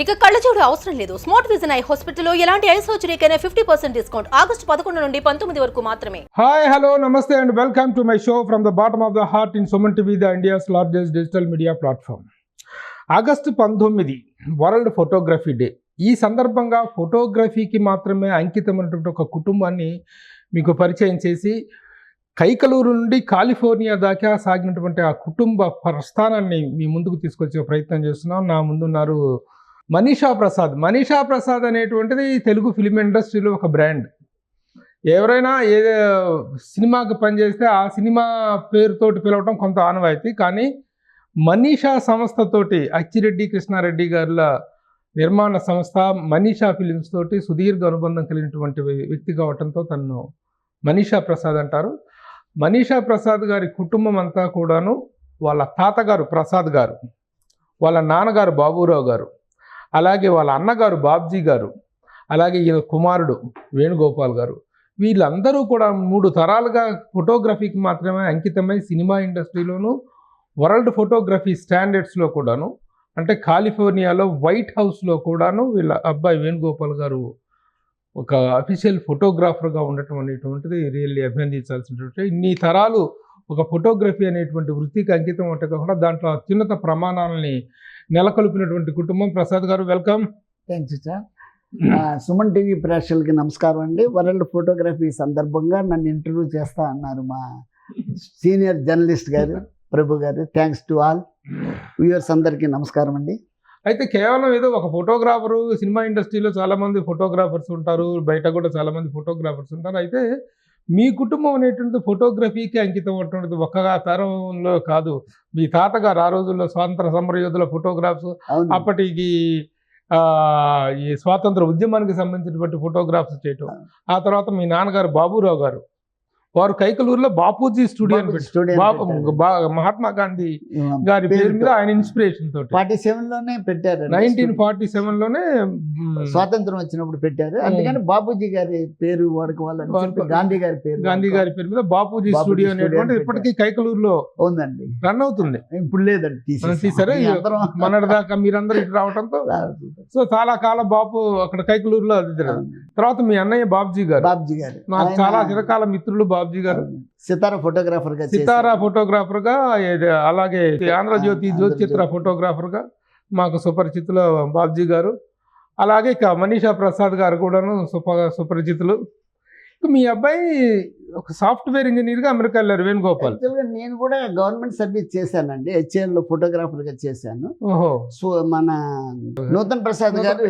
ఇక కళ్ళజోడు అవసరం లేదు. స్మార్ట్ విజన్ ఐ హాస్పిటల్లో ఎలాంటి ఐ సర్జరీకైనా 50% డిస్కౌంట్. ఆగస్టు 11 నుండి 19 వరకు మాత్రమే. హాయ్ హలో నమస్తే and welcome to my show from the bottom of the heart in Suman TV, the India's largest digital media platform. August 19 world photography day. ఈ సందర్భంగా ఫోటోగ్రఫీకి మాత్రమే అంకితమైనటువంటి ఒక కుటుంబాన్ని మీకు పరిచయం చేసి కైకలూరు నుండి కాలిఫోర్నియా దాకా సాగినటువంటి ఆ కుటుంబ ప్రస్థానాన్ని మీ ముందుకు తీసుకొచ్చే ప్రయత్నం చేస్తున్నాం. నా ముందున్నారు మనీషా ప్రసాద్. మనీషా ప్రసాద్ అనేటువంటిది తెలుగు ఫిలిం ఇండస్ట్రీలో ఒక బ్రాండ్. ఎవరైనా ఏ సినిమాకి పనిచేస్తే ఆ సినిమా పేరుతోటి పిలవటం కొంత ఆనవాయితీ, కానీ మనీషా సంస్థతోటి అచ్చిరెడ్డి కృష్ణారెడ్డి గారుల నిర్మాణ సంస్థ మనీషా ఫిలిమ్స్ తోటి సుదీర్ఘ అనుబంధం కలిగినటువంటి వ్యక్తి కావటంతో తను మనీషా ప్రసాద్ అంటారు. మనీషా ప్రసాద్ గారి కుటుంబం అంతా కూడాను వాళ్ళ తాతగారు ప్రసాద్ గారు, వాళ్ళ నాన్నగారు బాబురావు గారు, అలాగే వాళ్ళ అన్నగారు బాబ్జీ గారు, అలాగే ఈయన కుమారుడు వేణుగోపాల్ గారు, వీళ్ళందరూ కూడా 3 తరాలుగా ఫోటోగ్రఫీకి మాత్రమే అంకితమై సినిమా ఇండస్ట్రీలోను వరల్డ్ ఫోటోగ్రఫీ స్టాండర్డ్స్లో కూడాను, అంటే కాలిఫోర్నియాలో వైట్ హౌస్లో కూడాను వీళ్ళ అబ్బాయి వేణుగోపాల్ గారు ఒక అఫీషియల్ ఫోటోగ్రాఫర్గా ఉండటం అనేటువంటిది రియల్లీ అభినందించాల్సినటువంటి. ఇన్ని తరాలు ఒక ఫోటోగ్రఫీ అనేటువంటి వృత్తికి అంకితం అంటే కాకుండా దాంట్లో అత్యున్నత ప్రమాణాలని నెలకొల్పినటువంటి కుటుంబం. ప్రసాద్ గారు welcome. Thanks sir. Suman TV ప్రేక్షకులకి నమస్కారం అండి. వరల్డ్ ఫోటోగ్రఫీ సందర్భంగా నన్ను ఇంటర్వ్యూ చేస్తా అన్నారు మా సీనియర్ జర్నలిస్ట్ గారు ప్రభు గారు. థ్యాంక్స్ టు ఆల్ వ్యూయర్స్ అందరికీ నమస్కారం అండి. అయితే కేవలం ఏదో ఒక ఫోటోగ్రాఫరు, సినిమా ఇండస్ట్రీలో చాలామంది ఫోటోగ్రాఫర్స్ ఉంటారు, బయట కూడా చాలామంది ఫోటోగ్రాఫర్స్ ఉంటారు. అయితే మీ కుటుంబం అనేటువంటి ఫోటోగ్రఫీకి అంకితం అటువంటిది ఒక్క తరంలో కాదు. మీ తాతగారు ఆ రోజుల్లో స్వాతంత్ర సమరయోధుల ఫోటోగ్రాఫ్స్, అప్పటికి ఈ స్వాతంత్ర ఉద్యమానికి సంబంధించినటువంటి ఫోటోగ్రాఫ్స్ చేయటం, ఆ తర్వాత మీ నాన్నగారు బాబురావు గారు, వారు కైకలూరులో బాపూజీ స్టూడియో మహాత్మా గాంధీ గారి పేరు మీద ఆయన ఇన్స్పిరేషన్ తోటి 47లోనే పెట్టారు. 1947లోనే స్వాతంత్రం వచ్చినప్పుడు పెట్టారు. అందుకని బాపూజీ గారి పేరు వాడుకోవాలని గాంధీ గారి పేరు మీద బాపూజీ స్టూడియో అనేటువంటి ఇప్పటికీ కైకలూరులో ఉందండి, రన్ అవుతుంది. ఇప్పుడు లేదండి, తీసారు. మొన్నటి దాకా మీరందరూ ఇటు రావడంతో సో చాలా కాలం బాపు అక్కడ కైకలూరులో అది. తర్వాత మీ అన్నయ్య బాబ్జీ గారు నాకు చాలా చిరకాల మిత్రులు. బాబ్జీ గారు సితారా ఫోటోగ్రాఫర్ గా, అలాగే ఆంధ్రజ్యోతి జ్యోతిచిత్ర ఫోటోగ్రాఫర్ గా మాకు సుపరిచితులు బాబ్జీ గారు. అలాగే ఇక మనీషా ప్రసాద్ గారు కూడాను సుపరిచితులు. మీ అబ్బాయి ఒక సాఫ్ట్వేర్ ఇంజనీర్ గా అమెరికా వెళ్ళారు వేణుగోపాల్. నేను కూడా గవర్నమెంట్ సర్వీస్ చేశానండి, HCL లో ఫోటోగ్రాఫర్ గా చేశాను. సో మన నూతన్ ప్రసాద్ గారు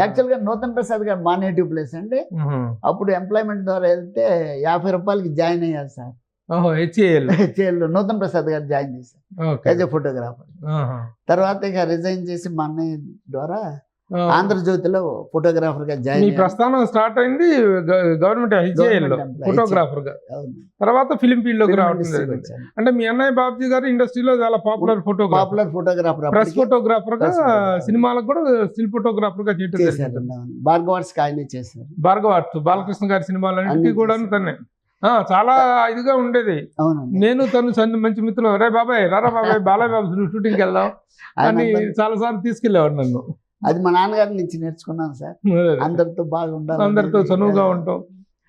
యాక్చువల్ గా నూతన్ ప్రసాద్ గారు మా నేటివ్ ప్లేస్ అండి. అప్పుడు ఎంప్లాయ్మెంట్ ద్వారా వెళ్తే 50 రూపాయలకి జాయిన్ అయ్యారు సార్. HCL లో నూతన్ ప్రసాద్ గారు జాయిన్ చేశారు యాజ్ ఎ ఫోటోగ్రాఫర్. తర్వాత ఇక రిజైన్ చేసి మా అన్నయ్య ద్వారా ఆంధ్రజ్యోతిలో ఫోటోగ్రాఫర్ గా జాయిన్. ప్రస్థానం స్టార్ట్ అయింది గవర్నమెంట్ HCL లో ఫోటోగ్రాఫర్ గా, తర్వాత ఫిలిం ఫీల్డ్ లోకి రావడం. అంటే మీ అన్నయ్య బాబ్జీ గారు ఇండస్ట్రీలో చాలా పాపులర్ ఫోటోగ్రాఫర్, ప్రెస్ ఫోటోగ్రాఫర్ గా, సినిమాలకు కూడా స్టిల్ ఫోటోగ్రాఫర్ గా చేశారు. భార్గవార్ట్స్ ఆయనే చేశారు. భార్గవార్ట్స్ బాలకృష్ణ గారి సినిమాలన్నింటినీ కూడా తనే చాలా ఇదిగా ఉండేది. నేను తను మంచి మిత్రులు. రే బాబాయ్ రారా బాబాయ్, బాలయ్య బాబు షూటింగ్కి వెళ్దాం అని చాలా సార్లు తీసుకెళ్లేవాడు నన్ను. అది మా నాన్నగారి నుంచి నేర్చుకున్నాను సార్. అందరితో బాగా ఉండాలి, అందరితో చనువుగా ఉంటాం,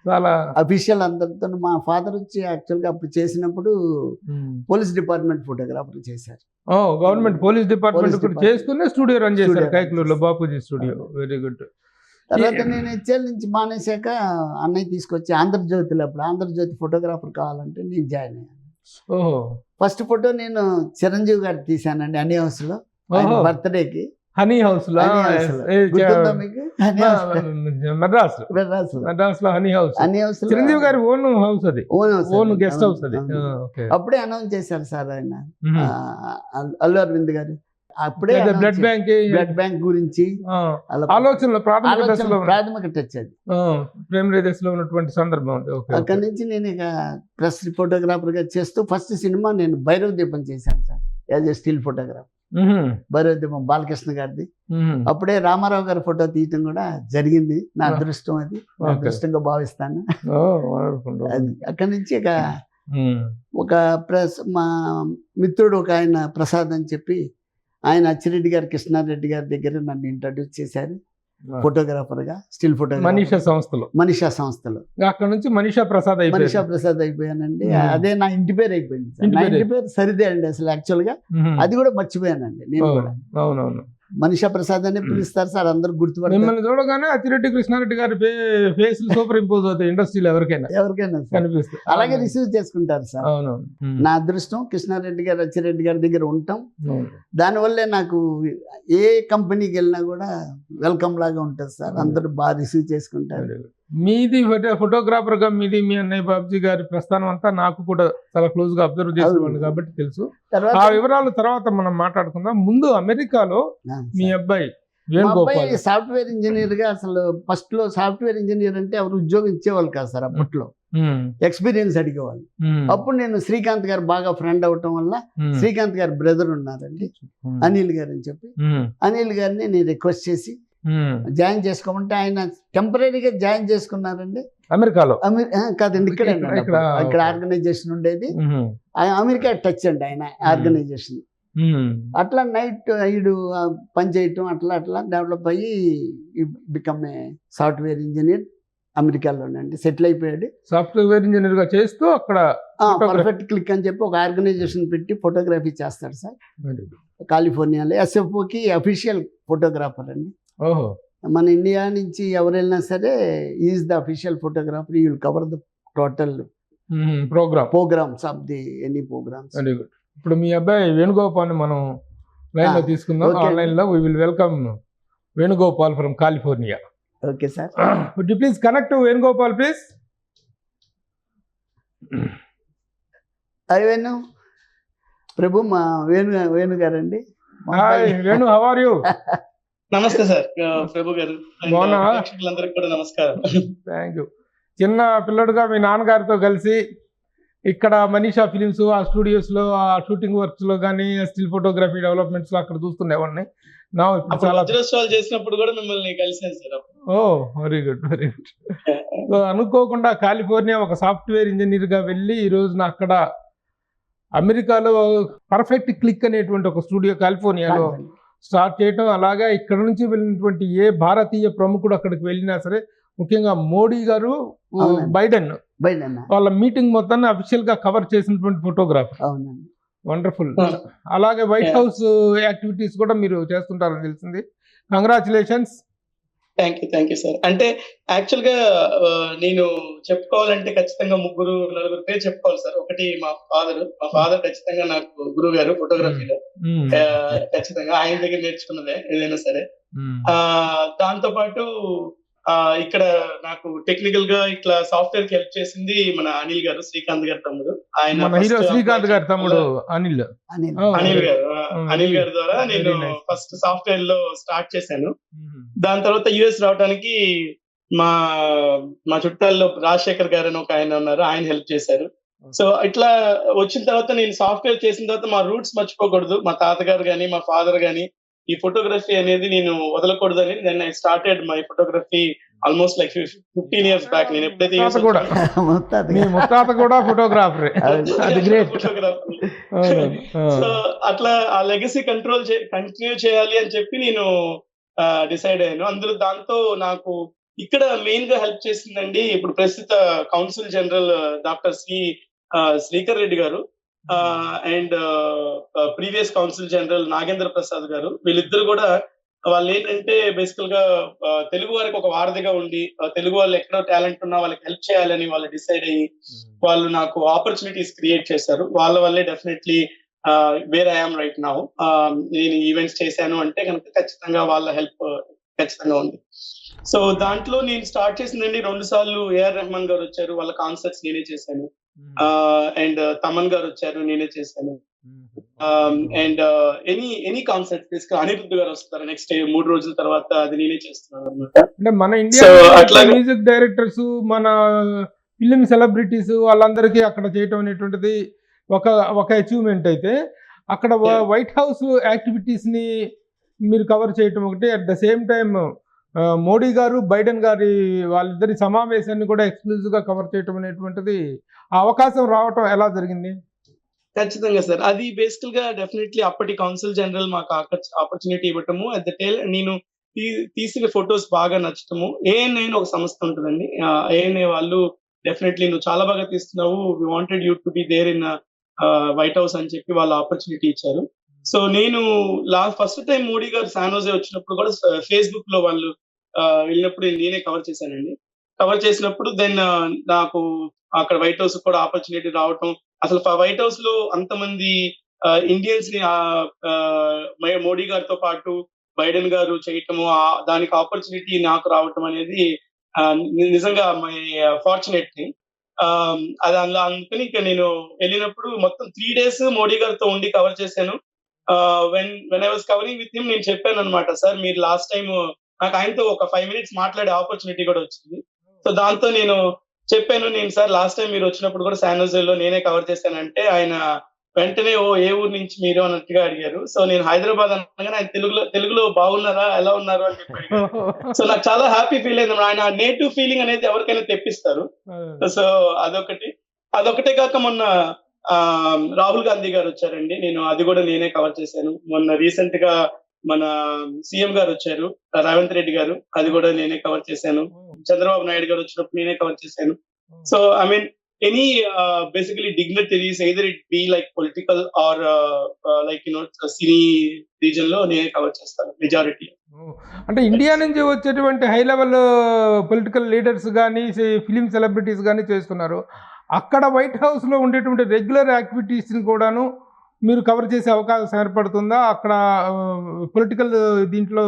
చాలా అఫీషియల్ అందరితో. మా ఫాదర్ వచ్చి యాక్చువల్గా అప్పుడు చేసినప్పుడు పోలీస్ డిపార్ట్మెంట్ ఫోటోగ్రాఫర్ చేశారు. గవర్నమెంట్ పోలీస్ డిపార్ట్మెంట్ చేస్తూనే స్టూడియో రన్ చేశారు కైకలూరులో, బాపూజీ స్టూడియో. Very good. తర్వాత నేను HCL నుంచి మానేశాక అన్నయ్య తీసుకొచ్చి ఆంధ్రజ్యోతిలో, అప్పుడు ఆంధ్రజ్యోతి ఫోటోగ్రాఫర్ కావాలంటే నేను జాయిన్ అయ్యాను. ఫస్ట్ ఫోటో నేను చిరంజీవి గారు తీశానండి హనీ హౌస్ లో, బర్త్డేకి. హనీ హౌస్ లో మద్రాస్ లో హనీ హౌస్ చిరంజీవి గారి ఓన్ హౌస్, అది ఓన్ గెస్ట్ హౌస్ అది. అప్పుడే అనౌన్స్ చేశారు సార్ ఆయన అల్లు అరవింద్ గారు. అప్పుడే బ్లడ్ బ్యాంక్ గురించి ఆలోచనలో ప్రాథమిక టచ్ అది ప్రైమరీ దశలో ఉన్నటువంటి సందర్భం. అక్కడి నుంచి నేను ఇక ప్రెస్ ఫోటోగ్రాఫర్ గా చేస్తూ ఫస్ట్ సినిమా నేను భైరవ దీపం చేశాను sir as a still photographer. Bhairava దీపం బాలకృష్ణ గారిది. అప్పుడే రామారావు గారి ఫోటో తీయటం కూడా జరిగింది. నా అదృష్టం, అది అదృష్టంగా భావిస్తాను. అది అక్కడి నుంచి ఇక ఒక ప్రెస్ మా మిత్రుడు ఒక ఆయన ప్రసాద్ అని చెప్పి ఆయన అచ్చిరెడ్డి గారు, కృష్ణారెడ్డి గారి దగ్గర నన్ను ఇంట్రడ్యూస్ చేశారు ఫోటోగ్రాఫర్గా, స్టిల్ ఫోటోగ్రాఫర్ మనీషా సంస్థలో. అక్కడ నుంచి మనీషా ప్రసాద్ అయిపోయానండి. అదే నా ఇంటి పేరు అయిపోయింది సార్. నా ఇంటి పేరు సరిదే అండి అసలు యాక్చువల్గా. అది కూడా మర్చిపోయానండి నేను కూడా. అవునవును, మనీషా ప్రసాద్ అనే పిలుస్తారు సార్, అందరు గుర్తుపడతారు. మిమ్మల్ని చూడగానే అచ్చిరెడ్డి కృష్ణారెడ్డి గారి ఫేస్ సూపర్ ఇంపోజ్ అవుతాయి ఇండస్ట్రీలో ఎవరికైనా కనిపిస్తుంది. అలాగే రిసీవ్ చేసుకుంటారు సార్. అవునవును, నా అదృష్టం కృష్ణారెడ్డి గారు, అచ్చిరెడ్డి గారి దగ్గర ఉంటాం. దానివల్లే నాకు ఏ కంపెనీకి వెళ్ళినా కూడా వెల్కమ్ లాగా ఉంటుంది సార్. అందరూ బాగా రిసీవ్ చేసుకుంటారు. మీది ఫోటోగ్రాఫర్ గా మీది మీ అన్నయ్య బాబ్జీ గారి ప్రస్థానం అంతా నాకు కూడా చాలా క్లోజ్ గా అబ్జర్వ్ చేసేవాడిని కాబట్టి తెలుసు. ఆ వివరాలు తర్వాత మనం మాట్లాడుకుందాం. ముందు అమెరికాలో మీ అబ్బాయి వేణుగోపాల్ సాఫ్ట్వేర్ ఇంజనీర్ గా, అసలు ఫస్ట్ లో సాఫ్ట్వేర్ ఇంజనీర్ అంటే ఎవరు ఉద్యోగం ఇచ్చేవాళ్ళు కాదు సార్ అప్పట్లో, ఎక్స్పీరియన్స్ అడిగేవాళ్ళు. అప్పుడు నేను శ్రీకాంత్ గారు బాగా ఫ్రెండ్ అవటం వల్ల, శ్రీకాంత్ గారి బ్రదర్ ఉన్నారండి అనిల్ గారు అని చెప్పి, అనిల్ గారిని నేను రిక్వెస్ట్ చేసి జాయిన్ చేసుకోమంటే ఆయన టెంపరీగా జాయిన్ చేసుకున్నారండి అమెరికాలో. కాదండి, ఇక్కడ ఆర్గనైజేషన్ ఉండేది, అమెరికా టచ్ అండి ఆయన ఆర్గనైజేషన్. అట్లా నైట్ 5 పని చేయటం అట్లా అట్లా డెవలప్ అయ్యి బికమ్ ఏ సాఫ్ట్వేర్ ఇంజనీర్ అమెరికాలోనండి సెటిల్ అయిపోయాడు. సాఫ్ట్వేర్ ఇంజనీర్ గా చేస్తూ అక్కడ పర్ఫెక్ట్ క్లిక్ అని చెప్పి ఒక ఆర్గనైజేషన్ పెట్టి ఫోటోగ్రఫీ చేస్తాడు సార్ కాలిఫోర్నియాలో. ఎస్ఎఫ్ఓకి అఫీషియల్ ఫోటోగ్రాఫర్ అండి. ఓహో, మన ఇండియా నుంచి ఎవరు వెళ్ళినా సరే is the official photographer, you will cover the total programmes of the any programmes. Very good. ఇప్పుడు మీ అబ్బాయి వేణుగోపాల్ మనం లైన్ లో తీసుకుందాం. ఆన్లైన్ లో we will welcome Venugopal from California. Okay sir, would you please connect to Venugopal please. Venu Prabhu, మా వేణు గారండి. Hi Venu, how are you? నమస్తే సార్ ప్రభు గారు, ప్రేక్షకులందరికీ కూడా నమస్కారం. Thank you. చిన్న పిల్లడుగా మీ నాన్నగారితో కలిసి ఇక్కడ మనీషా ఫిలిమ్స్ ఆ స్టూడియోస్లో ఆ షూటింగ్ వర్క్స్లో కానీ స్టిల్ ఫోటోగ్రఫీ డెవలప్మెంట్స్లో అక్కడ చూస్తుండేవాడిని. నా ఇప్పుడు చాలా చేసినప్పుడు కూడా మిమ్మల్ని కలిసాను sir. Oh very good, very good. So అనుకోకుండా కాలిఫోర్నియా ఒక సాఫ్ట్వేర్ ఇంజనీర్గా వెళ్ళి ఈరోజున అక్కడ అమెరికాలో పర్ఫెక్ట్ క్లిక్ అనేటువంటి ఒక స్టూడియో కాలిఫోర్నియాలో స్టార్ట్ చేయటం. అలాగే ఇక్కడ నుంచి వెళ్ళినటువంటి ఏ భారతీయ ప్రముఖుడు అక్కడికి వెళ్ళినా సరే, ముఖ్యంగా మోడీ గారు, బైడెన్ వాళ్ళ మీటింగ్ మొత్తాన్ని అఫీషియల్ గా కవర్ చేసినటువంటి ఫోటోగ్రాఫర్. వండర్ఫుల్. అలాగే వైట్ హౌస్ యాక్టివిటీస్ కూడా మీరు చేస్తుంటారని తెలిసింది. కంగ్రాచులేషన్స్. Thank you sir. అంటే యాక్చువల్ గా నేను చెప్పుకోవాలంటే ఖచ్చితంగా 3-4 పేరు చెప్పుకోవాలి సార్. ఒకటి మా ఫాదర్ ఖచ్చితంగా నాకు గురువు గారు ఫోటోగ్రఫీలో, ఖచ్చితంగా ఆయన దగ్గర నేర్చుకున్నదే ఏదైనా సరే. దాంతో పాటు ఇక్కడ నాకు టెక్నికల్ గా ఇట్లా సాఫ్ట్వేర్ కి హెల్ప్ చేసింది మన అనిల్ గారు, శ్రీకాంత్ గారి తమ్ముడు. ఆయన శ్రీకాంత్ గారి తమ్ముడు అనిల్ గారి ద్వారా నేను ఫస్ట్ సాఫ్ట్వేర్ లో స్టార్ట్ చేశాను. దాని తర్వాత యుఎస్ రావడానికి మా చుట్టాల్లో రాజశేఖర్ గారు అని ఒక ఆయన ఉన్నారు, ఆయన హెల్ప్ చేశారు. సో ఇట్లా వచ్చిన తర్వాత నేను సాఫ్ట్వేర్ చేసిన తర్వాత మా రూట్స్ మర్చిపోకూడదు. మా తాతగారు గాని మా ఫాదర్ గాని ఈ ఫోటోగ్రఫీ అనేది నేను వదలకూడదని then I started my photography almost like 15 years back. నేను ఎప్పుడైతే ఫోటోగ్రాఫర్ సో అట్లా ఆ లెగసీ కంటిన్యూ చేయాలి అని చెప్పి నేను డిసైడ్ అయ్యాను. అందులో దాంతో నాకు ఇక్కడ మెయిన్ గా హెల్ప్ చేసిందండి ఇప్పుడు ప్రస్తుత council general doctor Srikar Reddy garu and previous council general Nagendra Prasad garu. వీళ్ళిద్దరు కూడా వాళ్ళు ఏంటంటే బేసికల్ గా తెలుగు వారికి ఒక వారధిగా ఉండి తెలుగు వాళ్ళు ఎక్కడో టాలెంట్ ఉన్నా వాళ్ళకి హెల్ప్ చేయాలని వాళ్ళు డిసైడ్ అయ్యి వాళ్ళు నాకు ఆపర్చునిటీస్ క్రియేట్ చేశారు. వాళ్ళ వల్లే definitely where I am right now. నేను ఈవెంట్స్ చేశాను అంటే కనుక ఖచ్చితంగా వాళ్ళ హెల్ప్ ఖచ్చితంగా ఉంది. సో దాంట్లో నేను స్టార్ట్ చేసిందండి 2 సార్లు ఏఆర్ రెహమాన్ గారు వచ్చారు, వాళ్ళ కాన్సర్ట్స్ నేనే చేశాను. అండ్ తమన్ గారు వచ్చారు, నేనే చేశాను. అండ్ ఎనీ కాన్సర్ట్ తీసుకు అనిరుద్ధ్ గారు వస్తారు నెక్స్ట్ 3 రోజుల తర్వాత, అది నేనే చేస్తున్నాను అనమాట. అంటే మన ఇండియా మ్యూజిక్ డైరెక్టర్స్, మన ఫిలిం సెలబ్రిటీస్ వాళ్ళందరికీ అక్కడ చేయటం అనేటువంటిది ఒక అచీవ్మెంట్ అయితే, అక్కడ వైట్ హౌస్ యాక్టివిటీస్ ని మీరు కవర్ చేయటం ఒకటి, at the same time Modi గారు బైడెన్ గారి వాళ్ళిద్దరి సమావేశాన్ని కూడా ఎక్స్క్లూజివ్ గా కవర్ చేయటం అనేటువంటిది, ఆ అవకాశం రావటం ఎలా జరిగింది? ఖచ్చితంగా సార్. అది బేసికల్ గా డెఫినెట్లీ అప్పటి కౌన్సిల్ జనరల్ మాకు ఆపర్చునిటీ ఇవ్వటము. అట్ ద టైల్ నేను తీ తీసిన ఫోటోస్ బాగా నచ్చటము. ఏఎన్ఐ అని ఒక సంస్థ ఉంటదండి. ఏఎన్ఐ వాళ్ళు డెఫినెట్లీ "నువ్వు చాలా బాగా తీస్తున్నావు. We wanted you to be there in White House" అని చెప్పి వాళ్ళు ఆపర్చునిటీ ఇచ్చారు. సో నేను ఫస్ట్ టైమ్ మోడీ గారు సాన్ హోజే వచ్చినప్పుడు కూడా ఫేస్‌బుక్ లో వాళ్ళు వెళ్ళినప్పుడు నేనే కవర్ చేశానండి. కవర్ చేసినప్పుడు నాకు అక్కడ వైట్ హౌస్ కూడా ఆపర్చునిటీ రావటం. అసలు వైట్ హౌస్ లో అంతమంది ఇండియన్స్ ని మోడీ గారితో పాటు బైడెన్ గారు చేయటము, దానికి ఆపర్చునిటీ నాకు రావటం అనేది నిజంగా మై ఫార్చునేట్ థింగ్. అది అందుకని ఇక నేను వెళ్ళినప్పుడు మొత్తం 3 days మోడీ గారితో ఉండి కవర్ చేశాను. When I was covering with him నేను చెప్పానన్నమాట, "సార్ మీరు లాస్ట్ టైమ్" నాకు ఆయనతో ఒక 5 minutes మాట్లాడే ఆపర్చునిటీ కూడా వచ్చింది. సో దాంతో నేను చెప్పాను, "నేను సార్ లాస్ట్ టైం మీరు వచ్చినప్పుడు కూడా శాన్ హోజేలో నేనే కవర్ చేశానంటే" ఆయన వెంటనే "ఓ ఏ ఊరు నుంచి మీరు" అన్నట్టుగా అడిగారు. సో నేను హైదరాబాద్ అనగానే ఆయన తెలుగులో "బాగున్నారా? ఎలా ఉన్నారు?" అని చెప్పి అడిగారు. సో నాకు చాలా హ్యాపీ ఫీల్ అయింది. ఆయన నేటివ్ ఫీలింగ్ అనేది ఎవరికైనా తెప్పిస్తారు. సో అదొకటే కాక మొన్న రాహుల్ గాంధీ గారు వచ్చారండి. అది కూడా నేనే కవర్ చేశాను. మొన్న రీసెంట్ గా మన సీఎం గారు వచ్చారు, రేవంత్ రెడ్డి గారు. అది కూడా నేనే కవర్ చేశాను. చంద్రబాబు నాయుడు గారు వచ్చినప్పుడు నేనే కవర్ చేశాను. So I mean any basically dignitaries either it be like political or like cine region లో నేనే కవర్ చేస్తాను మెజారిటీ. అంటే ఇండియా నుంచి వచ్చేటువంటి హై లెవెల్ పొలిటికల్ లీడర్స్ కానీ ఫిలిం సెలబ్రిటీస్ కానీ చేస్తున్నారు. అక్కడ వైట్ హౌస్లో ఉండేటువంటి రెగ్యులర్ యాక్టివిటీస్ని కూడాను మీరు కవర్ చేసే అవకాశం ఏర్పడుతుందా? అక్కడ పొలిటికల్ దీంట్లో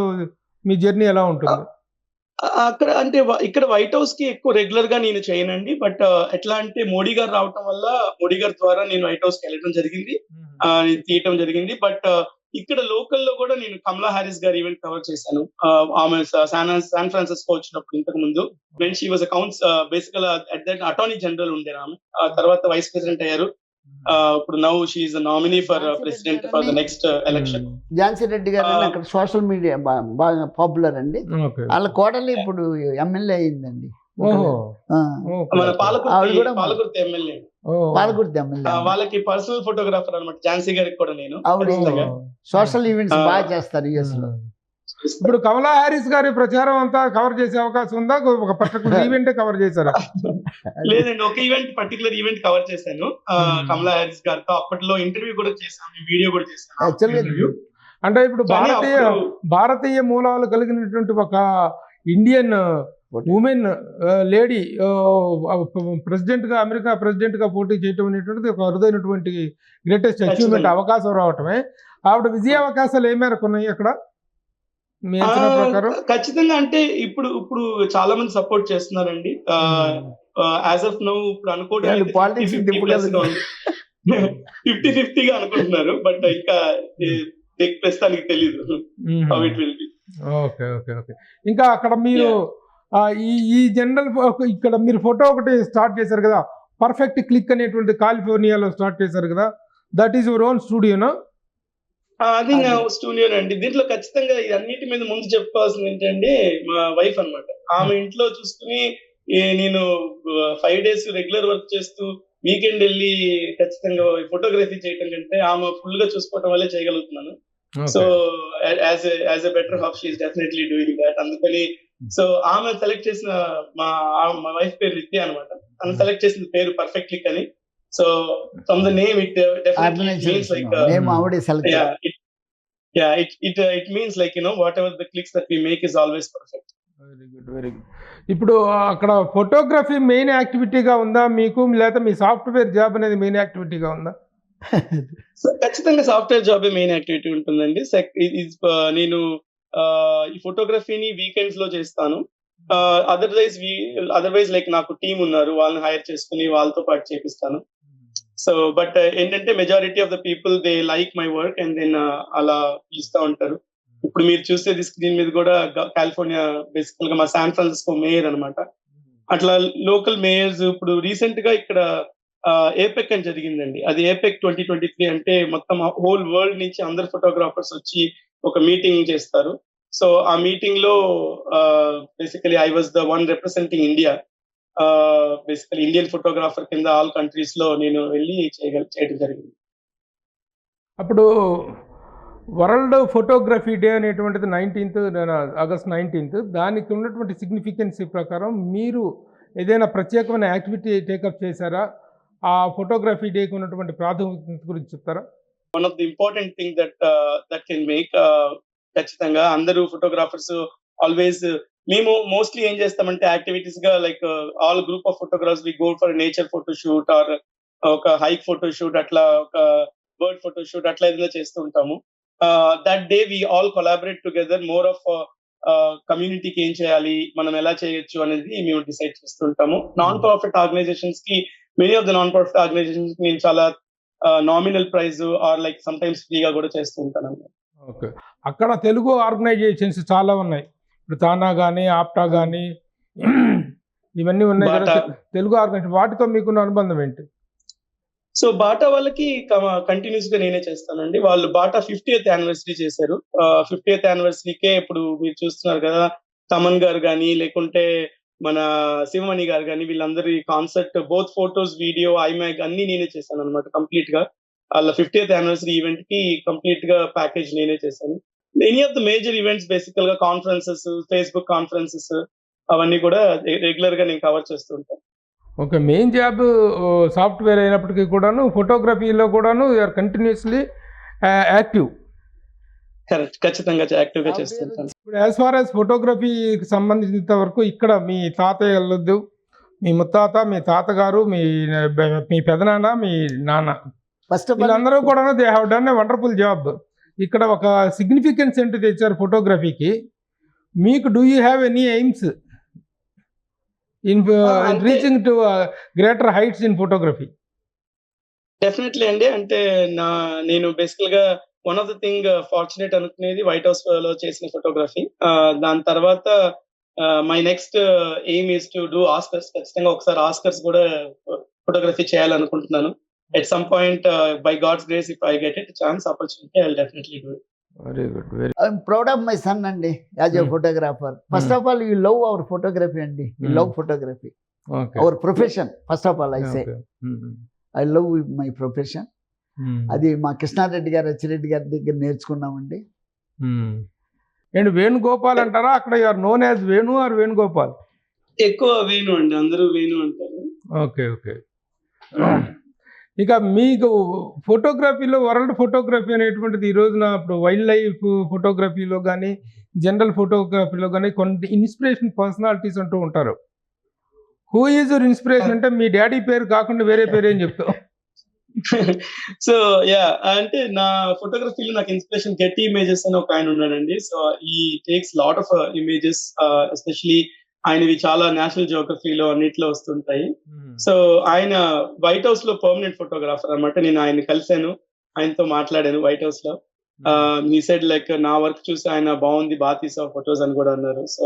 మీ జర్నీ ఎలా ఉంటుంది? అక్కడ అంటే ఇక్కడ వైట్ హౌస్ కి ఎక్కువ రెగ్యులర్ గా నేను చేయనండి. బట్ ఎట్లా అంటే మోడీ గారు రావటం వల్ల మోడీ గారి ద్వారా నేను వైట్ హౌస్ కి వెళ్ళడం జరిగింది, తీయటం జరిగింది. బట్ ఇక్కడ లోకల్ లో కూడా నేను కమలా హారిస్ గారి ఈవెంట్ కవర్ చేశాను. ఆమె శాన్ ఫ్రాన్సిస్కో వచ్చినప్పుడు ఇంతకు ముందు వెన్ షీ వాజ్ బేసికల్ అట్ దట్ అటార్నీ జనరల్ ఉండే ఆమె. ఆ తర్వాత వైస్ ప్రెసిడెంట్ అయ్యారు. ఇప్పుడు now she is nominee for president for the next election. Jhansi Reddy గారు అక్కడ సోషల్ మీడియా బాగా పాపులర్ అండి. వాళ్ళ కోడలు ఇప్పుడు ఎమ్మెల్యే అయిందండి. మన పాలకుర్తి ఎమ్మెల్యే. పాలకుర్తి ఎమ్మెల్యే. వాళ్ళకి పర్సనల్ ఫోటోగ్రాఫర్ అన్నమాట ఝాన్సీ గారికి కూడా నేను. ఆవిడ సోషల్ ఈవెంట్స్ బాగా చేస్తారు యుఎస్ లో. ఇప్పుడు కమలా హారిస్ గారి ప్రచారం అంతా కవర్ చేసే అవకాశం ఉందా? ఒక పర్టికులర్ ఈవెంట్ కవర్ చేశారా? లేదండి, ఒక పర్టికులర్ ఈవెంట్ కవర్ చేశాను కమలా హారిస్ గారితో. అప్పట్లో ఇంటర్వ్యూ కూడా చేశాను, వీడియో కూడా చేశాను. అంటే ఇప్పుడు భారతీయ మూలాలు కలిగినటువంటి ఒక Indian women lady America president గా పోటీ చేయటం అనేటువంటిది ఒక అరుదైనటువంటి గ్రేటెస్ట్ అచీవ్మెంట్, అవకాశం రావటమే. ఆవిడ విజయ అవకాశాలు ఏ మేరకు ఉన్నాయి అక్కడ మీ అంచనా ప్రకారం? ఖచ్చితంగా అంటే ఇప్పుడు చాలా మంది సపోర్ట్ చేస్తున్నారండి. యాజ్ ఆఫ్ నౌ ఇప్పుడు అనుకోవడానికి 50-50 గా అనుకుంటున్నారు. బట్ ఇంకా ప్రస్తుతానికి తెలియదు how it will be. Okay. ఇంకా అక్కడ మీరు ఈ జనరల్ ఇక్కడ మీరు ఫోటో ఒకటి స్టార్ట్ చేశారు కదా, పర్ఫెక్ట్ క్లిక్ అనేటువంటి కాలిఫోర్నియాలో స్టార్ట్ చేశారు కదా, దట్ ఈస్ యువర్ ఓన్ స్టూడియోనా? అది నా స్టూడియో అండి. దీంట్లో ఖచ్చితంగా అన్నిటి మీద ముందు చెప్పుకోవాల్సింది ఏంటంటే మా వైఫ్ అన్నమాట. ఆమె ఇంట్లో చూసుకుని నేను 5 days రెగ్యులర్ వర్క్ చేస్తూ వీకెండ్ వెళ్ళి ఖచ్చితంగా ఫోటోగ్రఫీ చేయటం కంటే ఆమె ఫుల్ గా చూసుకోవడం వల్లే చేయగలుగుతున్నాను. So as a better half she is definitely doing that. అందుకని సో ఆమె సెలెక్ట్ చేసిన మా వైఫ్ పేరు విద్య అనమాట. ఆమె సెలెక్ట్ చేసిన పేరు పర్ఫెక్ట్ క్లిక్ అని. So from the name it definitely means like it means like whatever the clicks that we make is always perfect. Very good. ఇప్పుడు అక్కడ ఫోటోగ్రఫీ మెయిన్ యాక్టివిటీగా ఉందా మీకు, లేకపోతే మీ సాఫ్ట్వేర్ జాబ్ అనేది మెయిన్ యాక్టివిటీగా ఉందా? ఖచ్చితంగా సాఫ్ట్వేర్ జాబ్ మెయిన్ యాక్టివిటీ ఉంటుందండి. నేను ఈ ఫోటోగ్రఫీని వీకెండ్స్ లో చేస్తాను. అదర్వైజ్ లైక్ నాకు టీం ఉన్నారు, వాళ్ళని హైర్ చేసుకుని వాళ్ళతో పాటు చేపిస్తాను. సో బట్ ఏంటంటే majority of the people they like my work and then అలా పిలుస్తూ ఉంటారు. ఇప్పుడు మీరు చూసేది స్క్రీన్ మీద కూడా కాలిఫోర్నియా బేసికల్ గా మా శాన్ ఫ్రాన్సిస్కో మేయర్ అనమాట. అట్లా లోకల్ మేయర్స్ ఇప్పుడు రీసెంట్ గా ఇక్కడ ఏపెక్ అని జరిగిందండి. అది ఏపెక్ 2023 అంటే మొత్తం హోల్ వరల్డ్ నుంచి అందరు ఫోటోగ్రాఫర్స్ వచ్చి ఒక మీటింగ్ చేస్తారు. సో ఆ మీటింగ్ లో basically I was the one representing India. Basically Indian photographer కింద ఆల్ కంట్రీస్ లో నేను వెళ్ళి చేయడం జరిగింది. అప్పుడు వరల్డ్ ఫోటోగ్రఫీ డే అనేటువంటిది 19th ఆగస్ట్ 19th, దానికి ఉన్నటువంటి సిగ్నిఫికెన్సీ ప్రకారం మీరు ఏదైనా ప్రత్యేకమైన యాక్టివిటీ టేకప్ చేశారా? ఆ ఫోటోగ్రఫీ డేకి ఉన్నటువంటి ప్రాధాన్యత గురించి చెప్తారా? One of the important thing that can make, ఖచ్చితంగా అందరూ ఫోటోగ్రాఫర్స్ ఆల్వేస్, మేము మోస్ట్లీ ఏం చేస్తామంటే యాక్టివిటీస్ గా like all group of photographers we go for nature photoshoot or ఒక హైక్ ఫోటోషూట్, అట్లా ఒక బర్డ్ ఫోటోషూట్, అట్లా ఏదైనా చేస్తూ ఉంటాము. That day we all collaborate together, more of కమ్యూనిటీకి ఏం చేయాలి, మనం ఎలా చేయొచ్చు అనేది మేము డిసైడ్ చేస్తుంటాము. నాన్ ప్రాఫిట్ ఆర్గనైజేషన్స్ కి, many of the non profit organisations నేను చాలా nominal price or like some times ఫ్రీగా కూడా చేస్తూ ఉంటాను. ఓకే, అక్కడ తెలుగు ఆర్గనైజేషన్స్ చాలా ఉన్నాయి. ఇప్పుడు తానా కానీ, ఆప్టా కానీ, ఇవన్నీ ఉన్నాయి కదా తెలుగు ఆర్గనైజేషన్. వాటితో మీకున్న అనుబంధం ఏంటి? సో బాటా వాళ్ళకి కంటిన్యూస్ గా నేనే చేస్తానండి. వాళ్ళు బాటా 50th యానివర్సరీ చేశారు. 50th యానివర్సరీకే ఇప్పుడు మీరు చూస్తున్నారు కదా, తమన్ గారు కానీ, లేకుంటే మన శివమణి గారు కానీ, వీళ్ళందరి concert, both photos, video, iMac అన్ని నేనే చేశాను అనమాట కంప్లీట్ గా. వాళ్ళ 50th యానివర్సరీ ఈవెంట్ కి కంప్లీట్ గా ప్యాకేజ్ నేనే చేశాను. Any of the major events, బేసికల్ గా కాన్ఫరెన్సెస్, ఫేస్బుక్ కాన్ఫరెన్సెస్, అవన్నీ కూడా రెగ్యులర్ గా నేను కవర్ చేస్తూ ఉంటాను. ఓకే, మెయిన్ జాబ్ సాఫ్ట్వేర్ అయినప్పటికీ కూడాను ఫోటోగ్రఫీలో కూడాను యూఆర్ కంటిన్యూస్లీ యాక్టివ్. కరెక్ట్, ఖచ్చితంగా యాక్టివ్ గా చేస్తుంటాను. ఇప్పుడు యాజ్ ఫార్ యాజ్ ఫోటోగ్రఫీకి సంబంధించినంత వరకు ఇక్కడ మీ తాతయ్య వెళ్ళొద్దు, మీ ముత్తాత, మీ తాతగారు, మీ పెదనాన్న, మీ నాన్న, వీళ్ళందరూ కూడా they have done a wonderful job. ఇక్కడ ఒక సిగ్నిఫికెన్స్ ఏంటి తెచ్చారు ఫోటోగ్రఫీకి. మీకు do you have any aims in reaching to greater heights in photography? Definitely అండి. అంటే నేను బేసికల్ గా one of the thing fortunate అనుకునేది వైట్ హౌస్ లో చేసిన ఫోటోగ్రఫీ. దాని తర్వాత my next aim is to do Oscars. ఖచ్చితంగా ఒకసారి ఆస్కర్స్ కూడా ఫోటోగ్రఫీ చేయాలనుకుంటున్నాను. At some point, by God's grace, if I get it chance, opportunity, I will definitely do it. Very good, very. I'm proud of my son అండి, as a photographer. First of all, you love our photography అండి. You love photography. Okay. Our profession. First of all, I say. Okay. I love my profession. అది మా కృష్ణారెడ్డి గారు, అచ్చిరెడ్డి గారి దగ్గర నేర్చుకున్నామండి. And Venugopal అంటారా? అక్కడ you're known as Venu or Venugopal? ఎక్కువ వేణు అండి, అందరూ వేణు అంటారు. Okay, okay. ఇక మీకు ఫోటోగ్రఫీలో వరల్డ్ ఫోటోగ్రఫీ అనేటువంటిది ఈ రోజున ఇప్పుడు వైల్డ్ లైఫ్ ఫోటోగ్రఫీలో కానీ, జనరల్ ఫోటోగ్రఫీలో కానీ కొన్ని ఇన్స్పిరేషన్ పర్సనాలిటీస్ అంటూ ఉంటారు. హూ ఈజ్ యువర్ ఇన్స్పిరేషన్ అంటే మీ డాడీ పేరు కాకుండా వేరే పేరు ఏం చెప్తావు? సో యా, అంటే నా ఫోటోగ్రఫీలో నాకు ఇన్స్పిరేషన్ గెట్టి ఇమేజెస్ అని ఒక ఆయన ఉన్నాడండి. సో ఈ takes lot of images, especially ఆయనవి చాలా నేషనల్ జియోగ్రఫీలో అన్నిట్లో వస్తుంటాయి. సో ఆయన వైట్ హౌస్ లో పర్మనెంట్ ఫోటోగ్రాఫర్ అన్నమాట. నేను ఆయన కలిశాను, ఆయనతో మాట్లాడాను వైట్ హౌస్ లో. మీ సైడ్ లైక్ నా వర్క్ చూసి ఆయన బాగుంది, బాగా తీసావు ఫొటోస్ అని కూడా అన్నారు. So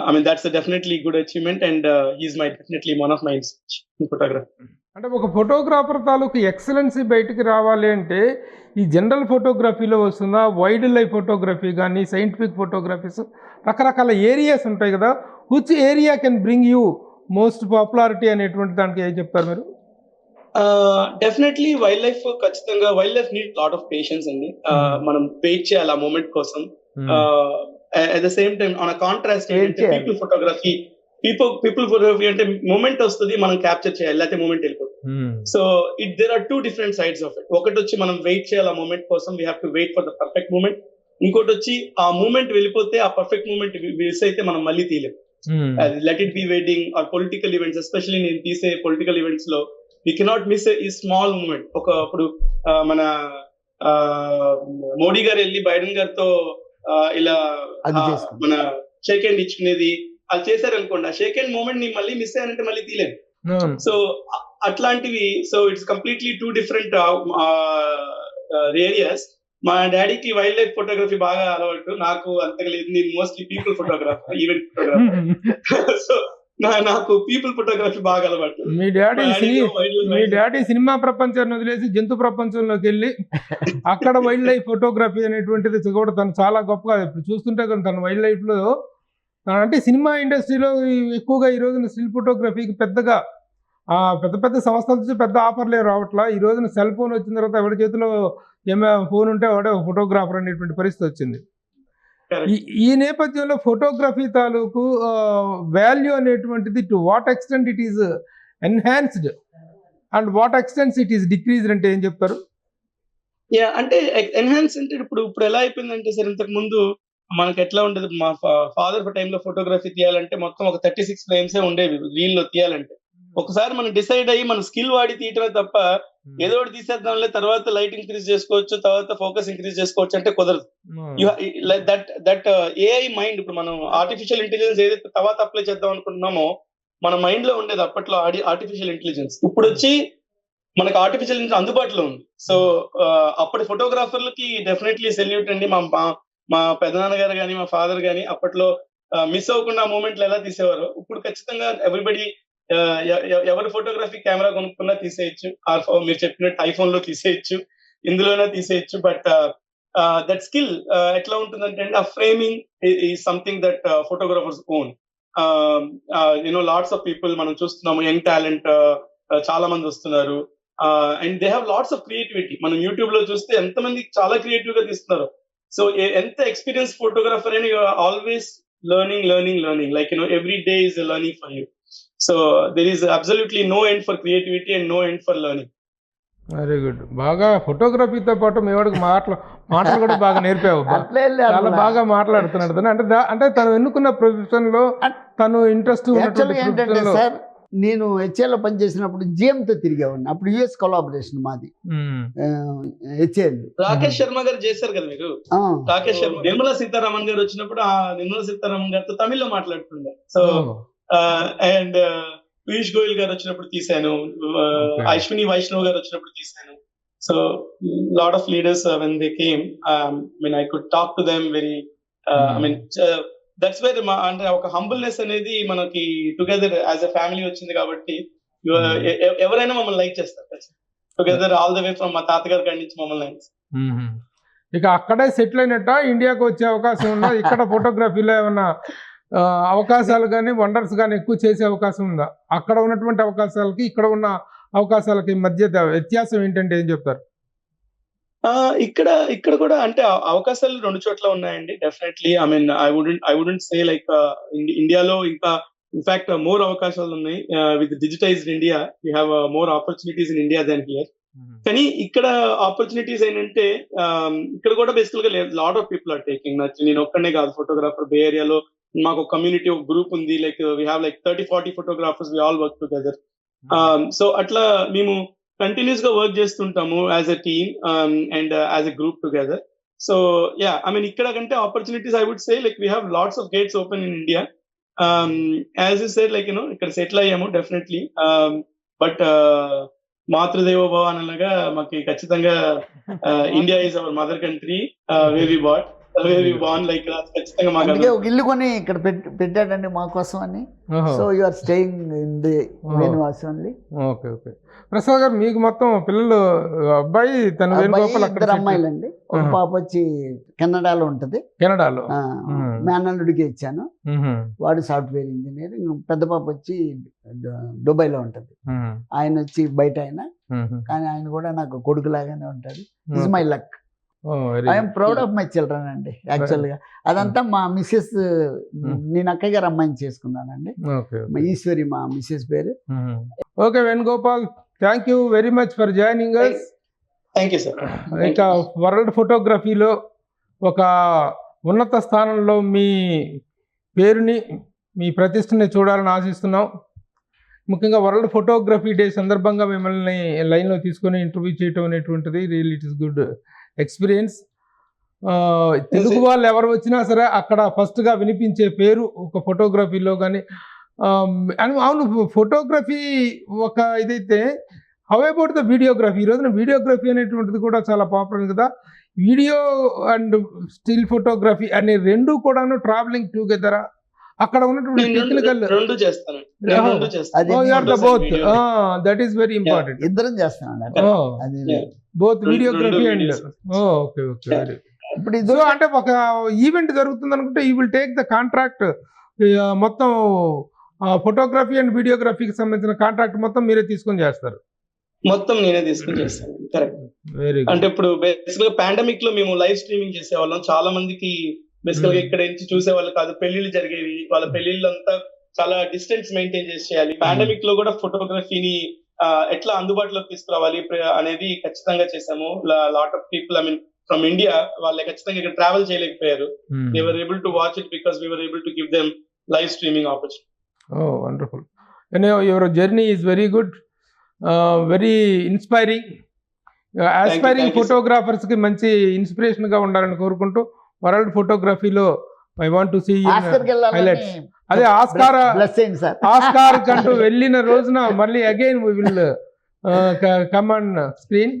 I mean that's definitely good achievement and he is my definitely one of my inspiration in photography. అంటే ఒక ఫోటోగ్రాఫర్ తాలూకు ఎక్సలెన్సీ బయటికి రావాలి అంటే ఈ జనరల్ ఫోటోగ్రఫీలో వస్తుందా, వైల్డ్ లైఫ్ ఫోటోగ్రఫీ కానీ, సైంటిఫిక్ ఫోటోగ్రఫీస్, రకరకాల ఏరియాస్ ఉంటాయి కదా. Which area can bring you most popularity అనేటువంటి దానికి ఏం చెప్తారు మీరు? డెఫినెట్లీ వైల్డ్ లైఫ్, ఖచ్చితంగా wildlife need lot of patience అండి. మనం వెయిట్ చేయాలి ఆ మూమెంట్ కోసం. At the same time on contrast people photography అంటే మూమెంట్ వస్తుంది, మనం క్యాప్చర్ చేయాలి, లేకపోతే మూమెంట్ వెళ్ళిపోతుంది. So there are two different sides of it. ఒకటి వచ్చి మనం వెయిట్ చేయాలి ఆ మూమెంట్ కోసం, we have to wait for the perfect moment. ఇంకోటి వచ్చి ఆ మూమెంట్ వెళ్ళిపోతే, ఆ పర్ఫెక్ట్ మూమెంట్ మిస్ అయితే మనం మళ్ళీ తీయలేము. Let it be wedding or political events, especially నేను తీసే పొలిటికల్ ఈవెంట్స్ లో వీ కెనాట్ మిస్ ఈ స్మాల్ మూమెంట్. అప్పుడు మన మోడీ గారు వెళ్ళి బైడెన్ గారితో ఇలా మన షేక్ హ్యాండ్ ఇచ్చుకునేది అది చేశారనుకోండి, ఆ షేక్ హ్యాండ్ మూమెంట్ ని మళ్ళీ మిస్ అయ్యారంటే మళ్ళీ తీయలేము. సో అట్లాంటివి, so it's completely two different areas. మా డాడీకి వైల్డ్ లైఫ్ ఫోటోగ్రఫీ బాగా అలవాటు, నాకు అంతగా లేదు. నేను mostly people photographer, event photographer. So నాకు పీపుల్ ఫోటోగ్రఫీ బాగా అలవాటు. మీ డాడీ సినిమా ప్రపంచాన్ని వదిలేసి జంతు ప్రపంచంలోకి వెళ్ళి అక్కడ వైల్డ్ లైఫ్ ఫోటోగ్రఫీ అనేటువంటిది కూడా తను చాలా గొప్పగా ఇప్పుడు చూస్తుంటే కానీ తన వైల్డ్ లైఫ్ లో, అంటే సినిమా ఇండస్ట్రీలో ఎక్కువగా ఈ రోజున స్టిల్ ఫోటోగ్రఫీకి పెద్దగా పెద్ద పెద్ద సంస్థల నుంచి పెద్ద ఆఫర్లే రావట్లా. ఈ రోజున సెల్ ఫోన్ వచ్చిన తర్వాత ఎవరి చేతిలో ఏమైనా ఫోన్ ఉంటే వాడే ఒక ఫోటోగ్రాఫర్ అనేటువంటి పరిస్థితి వచ్చింది. ఈ నేపథ్యంలో ఫోటోగ్రఫీ తాలూకు వాల్యూ అనేటువంటిది to what extent it is enhanced and what extent it is decreased అంటే ఏం చెప్తారు? అంటే ఎన్హాన్స్ అంటే ఇప్పుడు ఎలా అయిపోయిందంటే సార్, ఇంతకు ముందు మనకి ఎట్లా ఉండేది, మా ఫాదర్ టైంలో ఫోటోగ్రఫీ తీయాలంటే మొత్తం ఒక 36 ఫ్రేమ్సే ఉండేవి రీల్లో తీయాలంటే. ఒకసారి మనం డిసైడ్ అయ్యి మన స్కిల్ వాడి తీయటమే తప్ప ఏదో ఒకటి తీసేద్దాంలే, తర్వాత లైట్ ఇంక్రీజ్ చేసుకోవచ్చు, తర్వాత ఫోకస్ ఇంక్రీజ్ చేసుకోవచ్చు అంటే కుదరదు. దట్ ఏఐ మైండ్, ఇప్పుడు మనం ఆర్టిఫిషియల్ ఇంటెలిజెన్స్ ఏదైతే తర్వాత అప్లై చేద్దాం అనుకుంటున్నామో మన మైండ్ లో ఉండేది అప్పట్లో ఆర్టిఫిషియల్ ఇంటెలిజెన్స్. ఇప్పుడు వచ్చి మనకు ఆర్టిఫిషియల్ ఇంటెలిజెన్స్ అందుబాటులో ఉంది. సో అప్పటి ఫోటోగ్రాఫర్లకి డెఫినెట్లీ సెల్యూట్ అండి. మా పెదనాన్న గారు కానీ మా ఫాదర్ కానీ అప్పట్లో మిస్ అవ్వకుండా ఆ మూమెంట్లు ఎలా తీసేవారు. ఇప్పుడు ఖచ్చితంగా ఎవ్రీబడి ఎవరి ఫోటోగ్రఫీ కెమెరా కొనుక్కున్నా తీసేయచ్చు, మీరు చెప్పినట్టు ఐఫోన్ లో తీసేయచ్చు, ఇందులోనే తీసేయచ్చు. బట్ దట్ స్కిల్ ఎట్లా ఉంటుందంటే అండి, ఆ framing is something that photographers own. Lots of people మనం చూస్తున్నాము, యంగ్ టాలెంట్ చాలా మంది వస్తున్నారు. And they have lots of creativity. మనం యూట్యూబ్ లో చూస్తే ఎంతమంది చాలా క్రియేటివ్ గా తీస్తున్నారు. సో ఎంత ఎక్స్పీరియన్స్ ఫోటోగ్రాఫర్ అయినా you are always learning, like every day is a learning for you. So there is absolutely no end for creativity and no end for learning. Very good. బాగా ఫోటోగ్రఫీతో పాటు మీ వాడికి మాటలు కూడా బాగా నేర్పావు. చాలా బాగా మాట్లాడుతున్నాడు. అంటే తను ఎన్నుకున్న ప్రొఫెషన్ లో తను ఇంట్రెస్ట్ ఏంటంటే సార్, నేను హెచ్ఏలో పనిచేసినప్పుడు జిఎంతో తిరిగేవాడిని. అప్పుడు యుఎస్ కొలాబరేషన్ మాది హెచ్ఏల్. రాకేష్ శర్మ గారు చేశారు కదా మీరు. రాకేష్ శర్మ, నిర్మలా సీతారామన్ గారు వచ్చినప్పుడు ఆ నిర్మలా సీతారామన్ గారితో తమిళ్లో మాట్లాడుతుండే. సో అండ్ పీయూష్ గోయల్ గారు వచ్చినప్పుడు తీసాను, అశ్విని వైష్ణవ్ గారు వచ్చినప్పుడు తీసాను. So lot of leaders when they came, I could talk to them very, that's where అంటే ఒక హంబుల్నెస్ అనేది మనకి టుగెదర్ యాజ్ ఎ ఫ్యామిలీ వచ్చింది కాబట్టి ఎవరైనా మమ్మల్ని లైక్ చేస్తారు together all the way from మా తాతగారి కాడి నుంచి మమ్మల్ని లైక్. ఇక అక్కడే సెటిల్ అయినట్ట ఇండియాకి వచ్చే అవకాశం ఉందా? ఇక్కడ ఫోటోగ్రఫీలో ఏమన్నా అవకాశాలు కానీ వండర్స్ కానీ ఎక్కువ చేసే అవకాశం ఉందా? అక్కడ ఉన్నటువంటి అవకాశాలకి ఇక్కడ ఉన్న అవకాశాలకి మధ్య వ్యత్యాసం ఏంటంటే ఏం చెప్తారు? ఇక్కడ కూడా అంటే అవకాశాలు 2 చోట్ల ఉన్నాయండి. Definitely I wouldn't say like ఇండియాలో ఇంకా ఇన్ఫాక్ట్ మోర్ అవకాశాలు ఉన్నాయి. With digitized India we have more opportunities in India than here. కానీ ఇక్కడ ఆపర్చునిటీస్ ఏంటంటే ఇక్కడ కూడా బేసికల్ గా lot of people are taking. నేను ఒక్కనే కాదు ఫోటోగ్రాఫర్. బే ఏరియాలో మాకు ఒక కమ్యూనిటీ, ఒక గ్రూప్ ఉంది. Like we have like 30-40 photographers, we all work together. So అట్లా మేము కంటిన్యూస్ గా వర్క్ చేస్తుంటాము as a team and as a group together. So ఇక్కడ కంటే opportunities I would say like we have lots of gates open in India. As you said like ఇక్కడ settle అయ్యాము definitely. But మాతృదేవో భవ అనగా మాకు ఖచ్చితంగా India is our mother country, where we bought, where we born. Like ఖచ్చితంగా మాకు ఒక ఇల్లు కొని ఇక్కడ పెట్టాడండి మా కోసం అని. So you are staying in the వేణువాస్ only. Okay okay. Prasad garu, మీకు మొత్తం పిల్లలు, అబ్బాయి తన వేణుగోపాల్, 2 అమ్మాయిలండి. ఒక పాప వచ్చి కెనడాలో ఉంటది. కెనడాలో మేనల్లుడికి ఇచ్చాను, వాడు సాఫ్ట్వేర్ ఇంజనీర్. పెద్ద పాప వచ్చి దుబాయ్లో ఉంటది. ఆయన వచ్చి బయట ఆయన, కానీ ఆయన కూడా నాకు కొడుకు లాగానే ఉంటాడు. Is my luck. I'm proud of my children అండి. యాక్చువల్ గా అదంతా మా మిస్సెస్, నేను అక్కయ్య గారు అమ్మాయిని చేసుకున్నానండి. మా ఈశ్వరి మా మిస్సెస్ పేరు. Okay Venugopal, thank you very much for joining us. Thank you sir. ఇంకా వరల్డ్ ఫోటోగ్రఫీలో ఒక ఉన్నత స్థానంలో మీ పేరుని, మీ ప్రతిష్టని చూడాలని ఆశిస్తున్నాం. ముఖ్యంగా వరల్డ్ ఫోటోగ్రఫీ డే సందర్భంగా మిమ్మల్ని లైన్లో తీసుకొని ఇంటర్వ్యూ చేయటం అనేటువంటిది real it is good experience. Telugu వాళ్ళు ఎవరు వచ్చినా సరే అక్కడ ఫస్ట్గా వినిపించే పేరు ఒక ఫోటోగ్రఫీలో కానీ. అవును, ఫోటోగ్రఫీ ఒక ఇదైతే, హౌ అబౌట్ ద వీడియోగ్రఫీ? ఈ రోజున వీడియోగ్రఫీ అనేటువంటిది కూడా చాలా పాపులర్ కదా. వీడియో అండ్ స్టిల్ ఫోటోగ్రఫీ అనే 2 కూడాను ట్రావెలింగ్ టుగెదర్. అక్కడ ఉన్నటువంటి technical that is very important. ఇద్దరం చేస్తాను both videography and okay okay. ఇప్పుడు ఇది అంటే ఒక ఈవెంట్ జరుగుతుంది అనుకుంటే you will take the contract మొత్తం ఫోటోగ్రఫీ అండ్ వీడియోగ్రఫీకి సంబంధించిన కాంట్రాక్ట్ మొత్తం మీరే తీసుకొని చేస్తారు. మొత్తం నేనే తీసుకుని చేస్తాను. కరెక్ట్. వెరీ అంటే ఇప్పుడు బేసిక్ గా పాండమిక్ లో మేము లైవ్ స్ట్రీమింగ్ చేసేవాళ్ళం. చాలా మందికి బేసికల్ గా ఇక్కడ నుంచి చూసేవాళ్ళు కాదు, పెళ్లిళ్ళు జరిగేవి. వాళ్ళ పెళ్లిళ్ళు అంతా చాలా డిస్టెన్స్ మెయింటైన్ చేసి చేయాలి. పాండమిక్ లో కూడా ఫోటోగ్రఫీని ఎట్లా అందుబాటులోకి తీసుకురావాలి అనేది ఖచ్చితంగా చేసాము. Lot of people I mean from India వాళ్ళు ఖచ్చితంగా ఇక్కడ ట్రావెల్ చేయలేకపోయారు. They were able to watch it because we were able to give them live streaming opportunity. Oh, wonderful. Your journey is very good, very inspiring. Aspiring photographers కి మంచి inspiration గా ఉండాలని కోరుకుంటూ world ఫోటోగ్రఫీలో I want to see highlights. అదే Oscar కంటూ వెళ్ళిన రోజున మళ్ళీ again we will come on screen.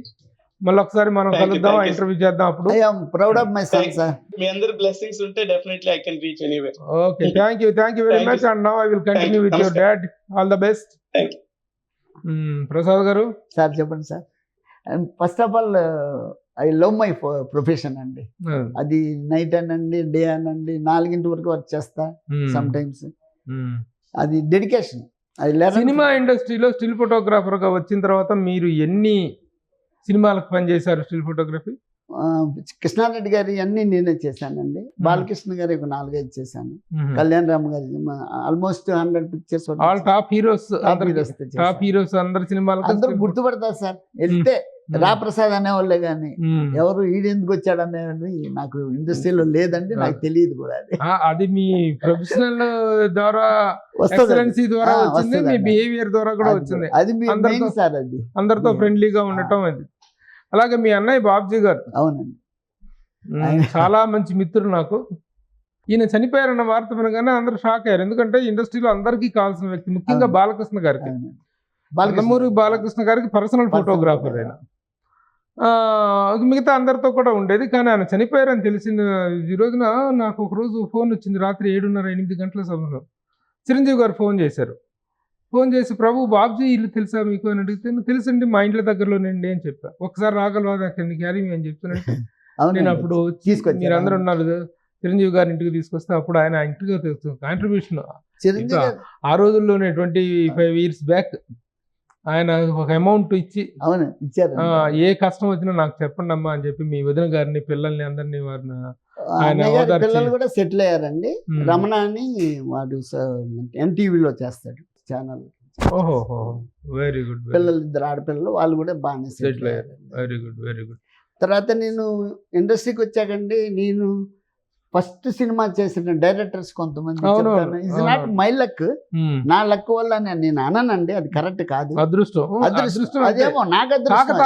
మళ్ళీ ఒకసారి మనం కలుద్దాం, ఇంటర్వ్యూ చేద్దాం. అప్పుడు I am proud of my son sir. మీ అందరి బ్లెస్సింగ్స్ ఉంటే definitely I can reach anywhere. Okay, thank you very much. And now I will continue with your dad. All the best. Prasad garu sir చెప్పండి సార్. First of all I love my profession అండి. అది night అనండి, day అనండి, 4 గంటల వరకు work చేస్తా some times. అది డెడికేషన్. సినిమా ఇండస్ట్రీలో స్టిల్ ఫోటోగ్రాఫర్ గా వచ్చిన తర్వాత మీరు ఎన్ని సినిమాలకు పనిచేశారు స్టిల్ ఫోటోగ్రఫీ? కృష్ణారెడ్డి గారి అన్ని నేనే చేశానండి. బాలకృష్ణ గారి ఒక 4-5 చేశాను. కళ్యాణ్ రామ్ గారి almost 100 pictures. All top heroes అందరి సినిమాలకు అందరూ గుర్తుపడతారు సార్. వెళ్తే రా ప్రసాద్ అనేవాళ్ళే గాని ఎవరు ఈడెందుకు వచ్చాడు అనేది నాకు ఇండస్ట్రీలో లేదండి, నాకు తెలియదు కూడా. అది మీ ప్రొఫెషనల్ ద్వారా ఎక్సలెన్సీ ద్వారా వచ్చింది, మీ బిహేవియర్ ద్వారా కూడా వచ్చింది. అది సార్, అది అందరితో ఫ్రెండ్లీగా ఉండటం. అది అలాగే మీ అన్నయ్య బాబ్జీ గారు, అవునండి, చాలా మంచి మిత్రుడు నాకు. ఈయన చనిపోయారన్న వార్త వినగానే అందరూ షాక్ అయ్యారు. ఎందుకంటే ఇండస్ట్రీలో అందరికీ కావాల్సిన వ్యక్తి, ముఖ్యంగా బాలకృష్ణ గారికి. నందమూరి బాలకృష్ణ గారికి పర్సనల్ ఫోటోగ్రాఫర్ ఆయన. మిగతా అందరితో కూడా ఉండేది. కానీ ఆయన చనిపోయారని తెలిసిన ఈ రోజున నాకు ఒక రోజు ఫోన్ వచ్చింది. రాత్రి 7:30-8 గంటల సమయంలో చిరంజీవి గారు ఫోన్ చేశారు. ఫోన్ చేసి, ప్రభు బాబ్జీ ఇల్లు తెలుసా మీకు అని అడిగితే, తెలుసండి, మా ఇంట్లో దగ్గరలోనండి అని చెప్పా. ఒకసారి రాగలవా అక్కడ క్యారీ అని చెప్తానంటే, నేను అప్పుడు మీరు అందరూ ఉన్నారు చిరంజీవి గారి ఇంటికి తీసుకొస్తే అప్పుడు ఆయన ఇంటికి కాంట్రిబ్యూషన్ ఆ రోజుల్లోనే 25 years బ్యాక్ ఆయన ఒక అమౌంట్ ఇచ్చి ఇచ్చారు. ఏ కష్టం వచ్చినా నాకు చెప్పండి అమ్మా అని చెప్పి మీ వదిన గారిని, పిల్లల్ని, అందరినీ వారిని పిల్లలు కూడా సెటిల్ అయ్యారండి. రమణ అని వాడు ఎన్టీవీలో చేస్తాడు ఛానల్. ఓహో, వెరీ గుడ్. పిల్లలు 2 ఆడపిల్లలు, వాళ్ళు కూడా బాగానే సెటిల్ అయ్యారు. Very good, very good. తర్వాత నేను ఇండస్ట్రీకి వచ్చాకండి, నేను ఫస్ట్ సినిమా చేసిన డైరెక్టర్స్ కొంతమంది ఇస్ నాట్ మై లక్, నా లక్ వల్ల నేను అనండి, అది కరెక్ట్ కాదు. అదృష్టం అదేమో నాకు అదృష్టం,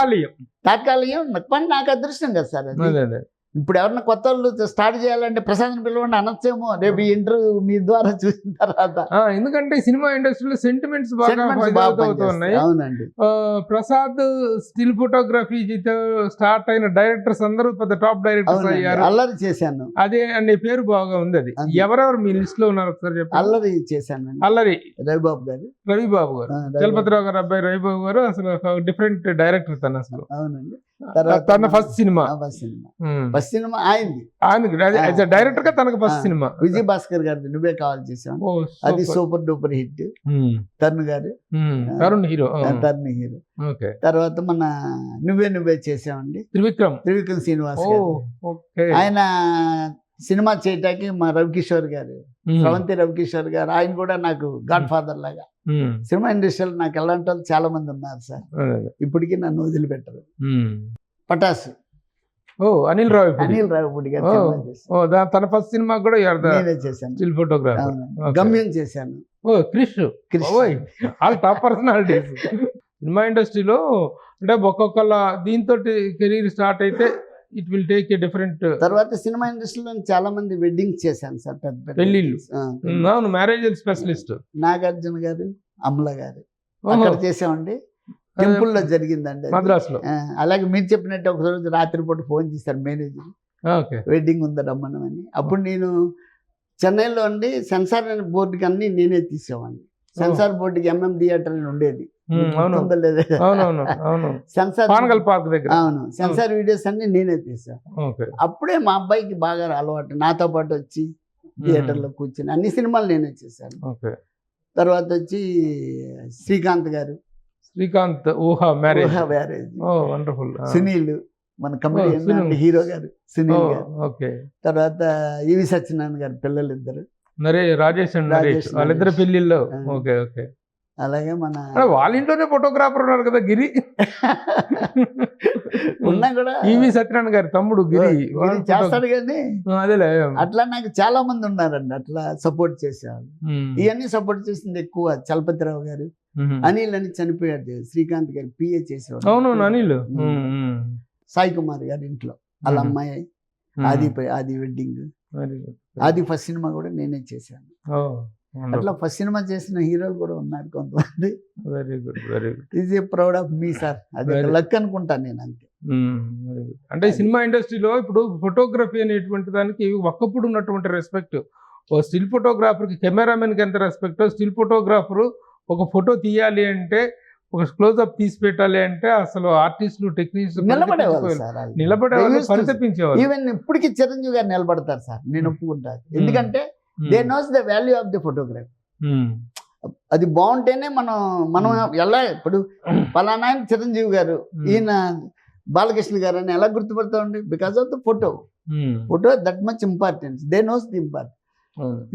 తాత్కాలికం, కానీ నాకు అదృష్టం కదా సార్ అది. ఇప్పుడు ఎవరన్నా కొత్త వాళ్ళు స్టార్ట్ చేయాలంటే ప్రసాద్ పిలవండి అనొచ్చేమో రేపు ఈ ఇంటర్వ్యూ మీ ద్వారా చూసిన తర్వాత. ఎందుకంటే సినిమా ఇండస్ట్రీలో సెంటిమెంట్స్ బాగా అవుతున్నాయి. అవునండి. ప్రసాద్ స్టిల్ ఫోటోగ్రఫీ స్టార్ట్ అయిన డైరెక్టర్స్ అందరూ పెద్ద టాప్ డైరెక్టర్స్ అయ్యారు. అల్లరి చేశాను, అదే అనే పేరు బాగా ఉంది. అది ఎవరెవరు మీ లిస్ట్ లో ఉన్నారు ఒకసారి చెప్పండి. అల్లరి చేశాను. అల్లరి రవిబాబు గారు, చలపతిరావు గారు అబ్బాయి రవిబాబు గారు అసలు డిఫరెంట్ డైరెక్టర్ తను అసలు. అవునండి. తన ఫస్ట్ సినిమా ఆయన డైరెక్టర్ గా తనకు ఫస్ట్ సినిమా విజయ్ భాస్కర్ గారి నువ్వే కావాలి చేసాం. అది సూపర్ డూపర్ హిట్. తరుణ్ గారు, తరుణ్ హీరో. తర్వాత మన నువ్వే చేసామండి త్రివిక్రమ్ శ్రీనివాస్ గారు. ఆయన సినిమా చేయటానికి మా రవికిషోర్ గారు, స్రవంతి రవికిషోర్ గారు, ఆయన కూడా నాకు గాడ్ ఫాదర్ లాగా. సినిమా ఇండస్ట్రీలో నాకు ఎలాంటి వాళ్ళు చాలా మంది ఉన్నారు సార్, ఇప్పటికీ నన్ను వదిలిపెట్టరు. పటాసు అనిల్ రావిపూడి గారు తన ఫస్ట్ సినిమా కూడా నేనే చేశాను. Still photographer. గమ్యం చేశాను. Krish all top personalities cinema ఇండస్ట్రీలో. అంటే ఒక్కొక్కళ్ళ దీంతో కెరీర్ స్టార్ట్ అయితే it will take a different. తర్వాత సినిమా ఇండస్ట్రీలో చాలా మంది వెడ్డింగ్ చేశాను సార్, పెద్ద పెళ్లిళ్ళు. అవును, మ్యారేజ్ స్పెషలిస్ట్. నాగార్జున గారు, అమల గారు అక్కడ చేసామండి. టెంపుల్ లో జరిగిందండి మద్రాసులో. అలాగే మీరు చెప్పినట్టు ఒక రోజు రాత్రిపూట ఫోన్ చేశారు మేనేజర్, వెడ్డింగ్ ఉందా రమ్మనని. అప్పుడు నేను చెన్నైలో అండి సెన్సార్ బోర్డుకి అన్ని నేనే తీసేవాడిని. సెన్సార్ బోర్డుకి ఎంఎం థియేటర్ అని ఉండేది, సెన్సార్ వీడియోస్ అన్ని నేనే తీసాను. అప్పుడే మా అబ్బాయికి బాగా అలవాటు, నాతో పాటు వచ్చి థియేటర్ లో కూర్చొని అన్ని సినిమాలు నేనే చేశాను. తర్వాత వచ్చి శ్రీకాంత్ గారు, శ్రీకాంత్ ఊహా మ్యారేజ్. ఊహా మ్యారేజ్, ఓ వండర్ఫుల్. సునీల్ మన కమెడియన్ సునీల్. హీరో గారు సునీల్ గారు, ఓకే. తర్వాత ఈవి సత్యనారాయణ గారు పిల్లలు ఇద్దరు, రాజేష్ అండ్ నరేష్ రాజేష్, వాళ్ళిద్దరు పెళ్లిళ్ళు. ఆ. Okay okay. అలాగే మన వాళ్ళ ఇంట్లోనే ఫోటోగ్రాఫర్ ఉన్నారు కదా గిరి. ఉన్నా కూడా ఈవి సత్యనారాయణ గారి తమ్ముడు గిరి. ఇది చేస్తాడు కానీ అదేలే. అట్లా నాకు చాలా మంది ఉన్నారండి అట్లా సపోర్ట్ చేసేవాళ్ళు. ఇవన్నీ సపోర్ట్ చేసింది ఎక్కువ చలపతిరావు గారు, అనిల్ అని చనిపోయాడు, శ్రీకాంత్ గారు పిఏ చేసేవాడు. అవును అనిల్. సాయి కుమార్ గారి ఇంట్లో వాళ్ళ అమ్మాయి ఆది వెడ్డింగ్, ఆది ఫస్ట్ సినిమా కూడా నేనే చేశాను. అట్లా ఫస్ట్ సినిమా చేసిన హీరోలు కూడా ఉన్నారు కొంతమంది. Very good very good. Is a proud of me sir. అది లక్ అనుకుంటాను నేను అంతే. Very good. అంటే ఈ సినిమా ఇండస్ట్రీలో ఇప్పుడు ఫోటోగ్రఫీ అనేటువంటి దానికి ఒకప్పుడు ఉన్నటువంటి రెస్పెక్ట్, ఓ స్టిల్ ఫోటోగ్రాఫర్కి కెమెరామెన్కి ఎంత రెస్పెక్ట్, స్టిల్ ఫోటోగ్రాఫరు ఒక ఫోటో తీయాలి అంటే ఒక క్లోజ్అప్ తీసి పెట్టాలి అంటే అసలు ఆర్టిస్టులు టెక్నీషియన్స్ నిలబడేవాళ్ళు సార్, నిలబడేవాళ్ళు, పరితపించేవాళ్ళు. ఈవెన్ ఇప్పటికీ చిరంజీవి గారు నిలబడతారు సార్, నేను ఒప్పుకుంటాను. ఎందుకంటే they knows the value of the photography. అది బాగుంటేనే మనం ఎలా ఇప్పుడు పలానా ఆయన చిరంజీవి గారు, ఈయన బాలకృష్ణ గారు అని ఎలా గుర్తుపడతామండి? Because of the photo. Photo that much importance, they knows the importance.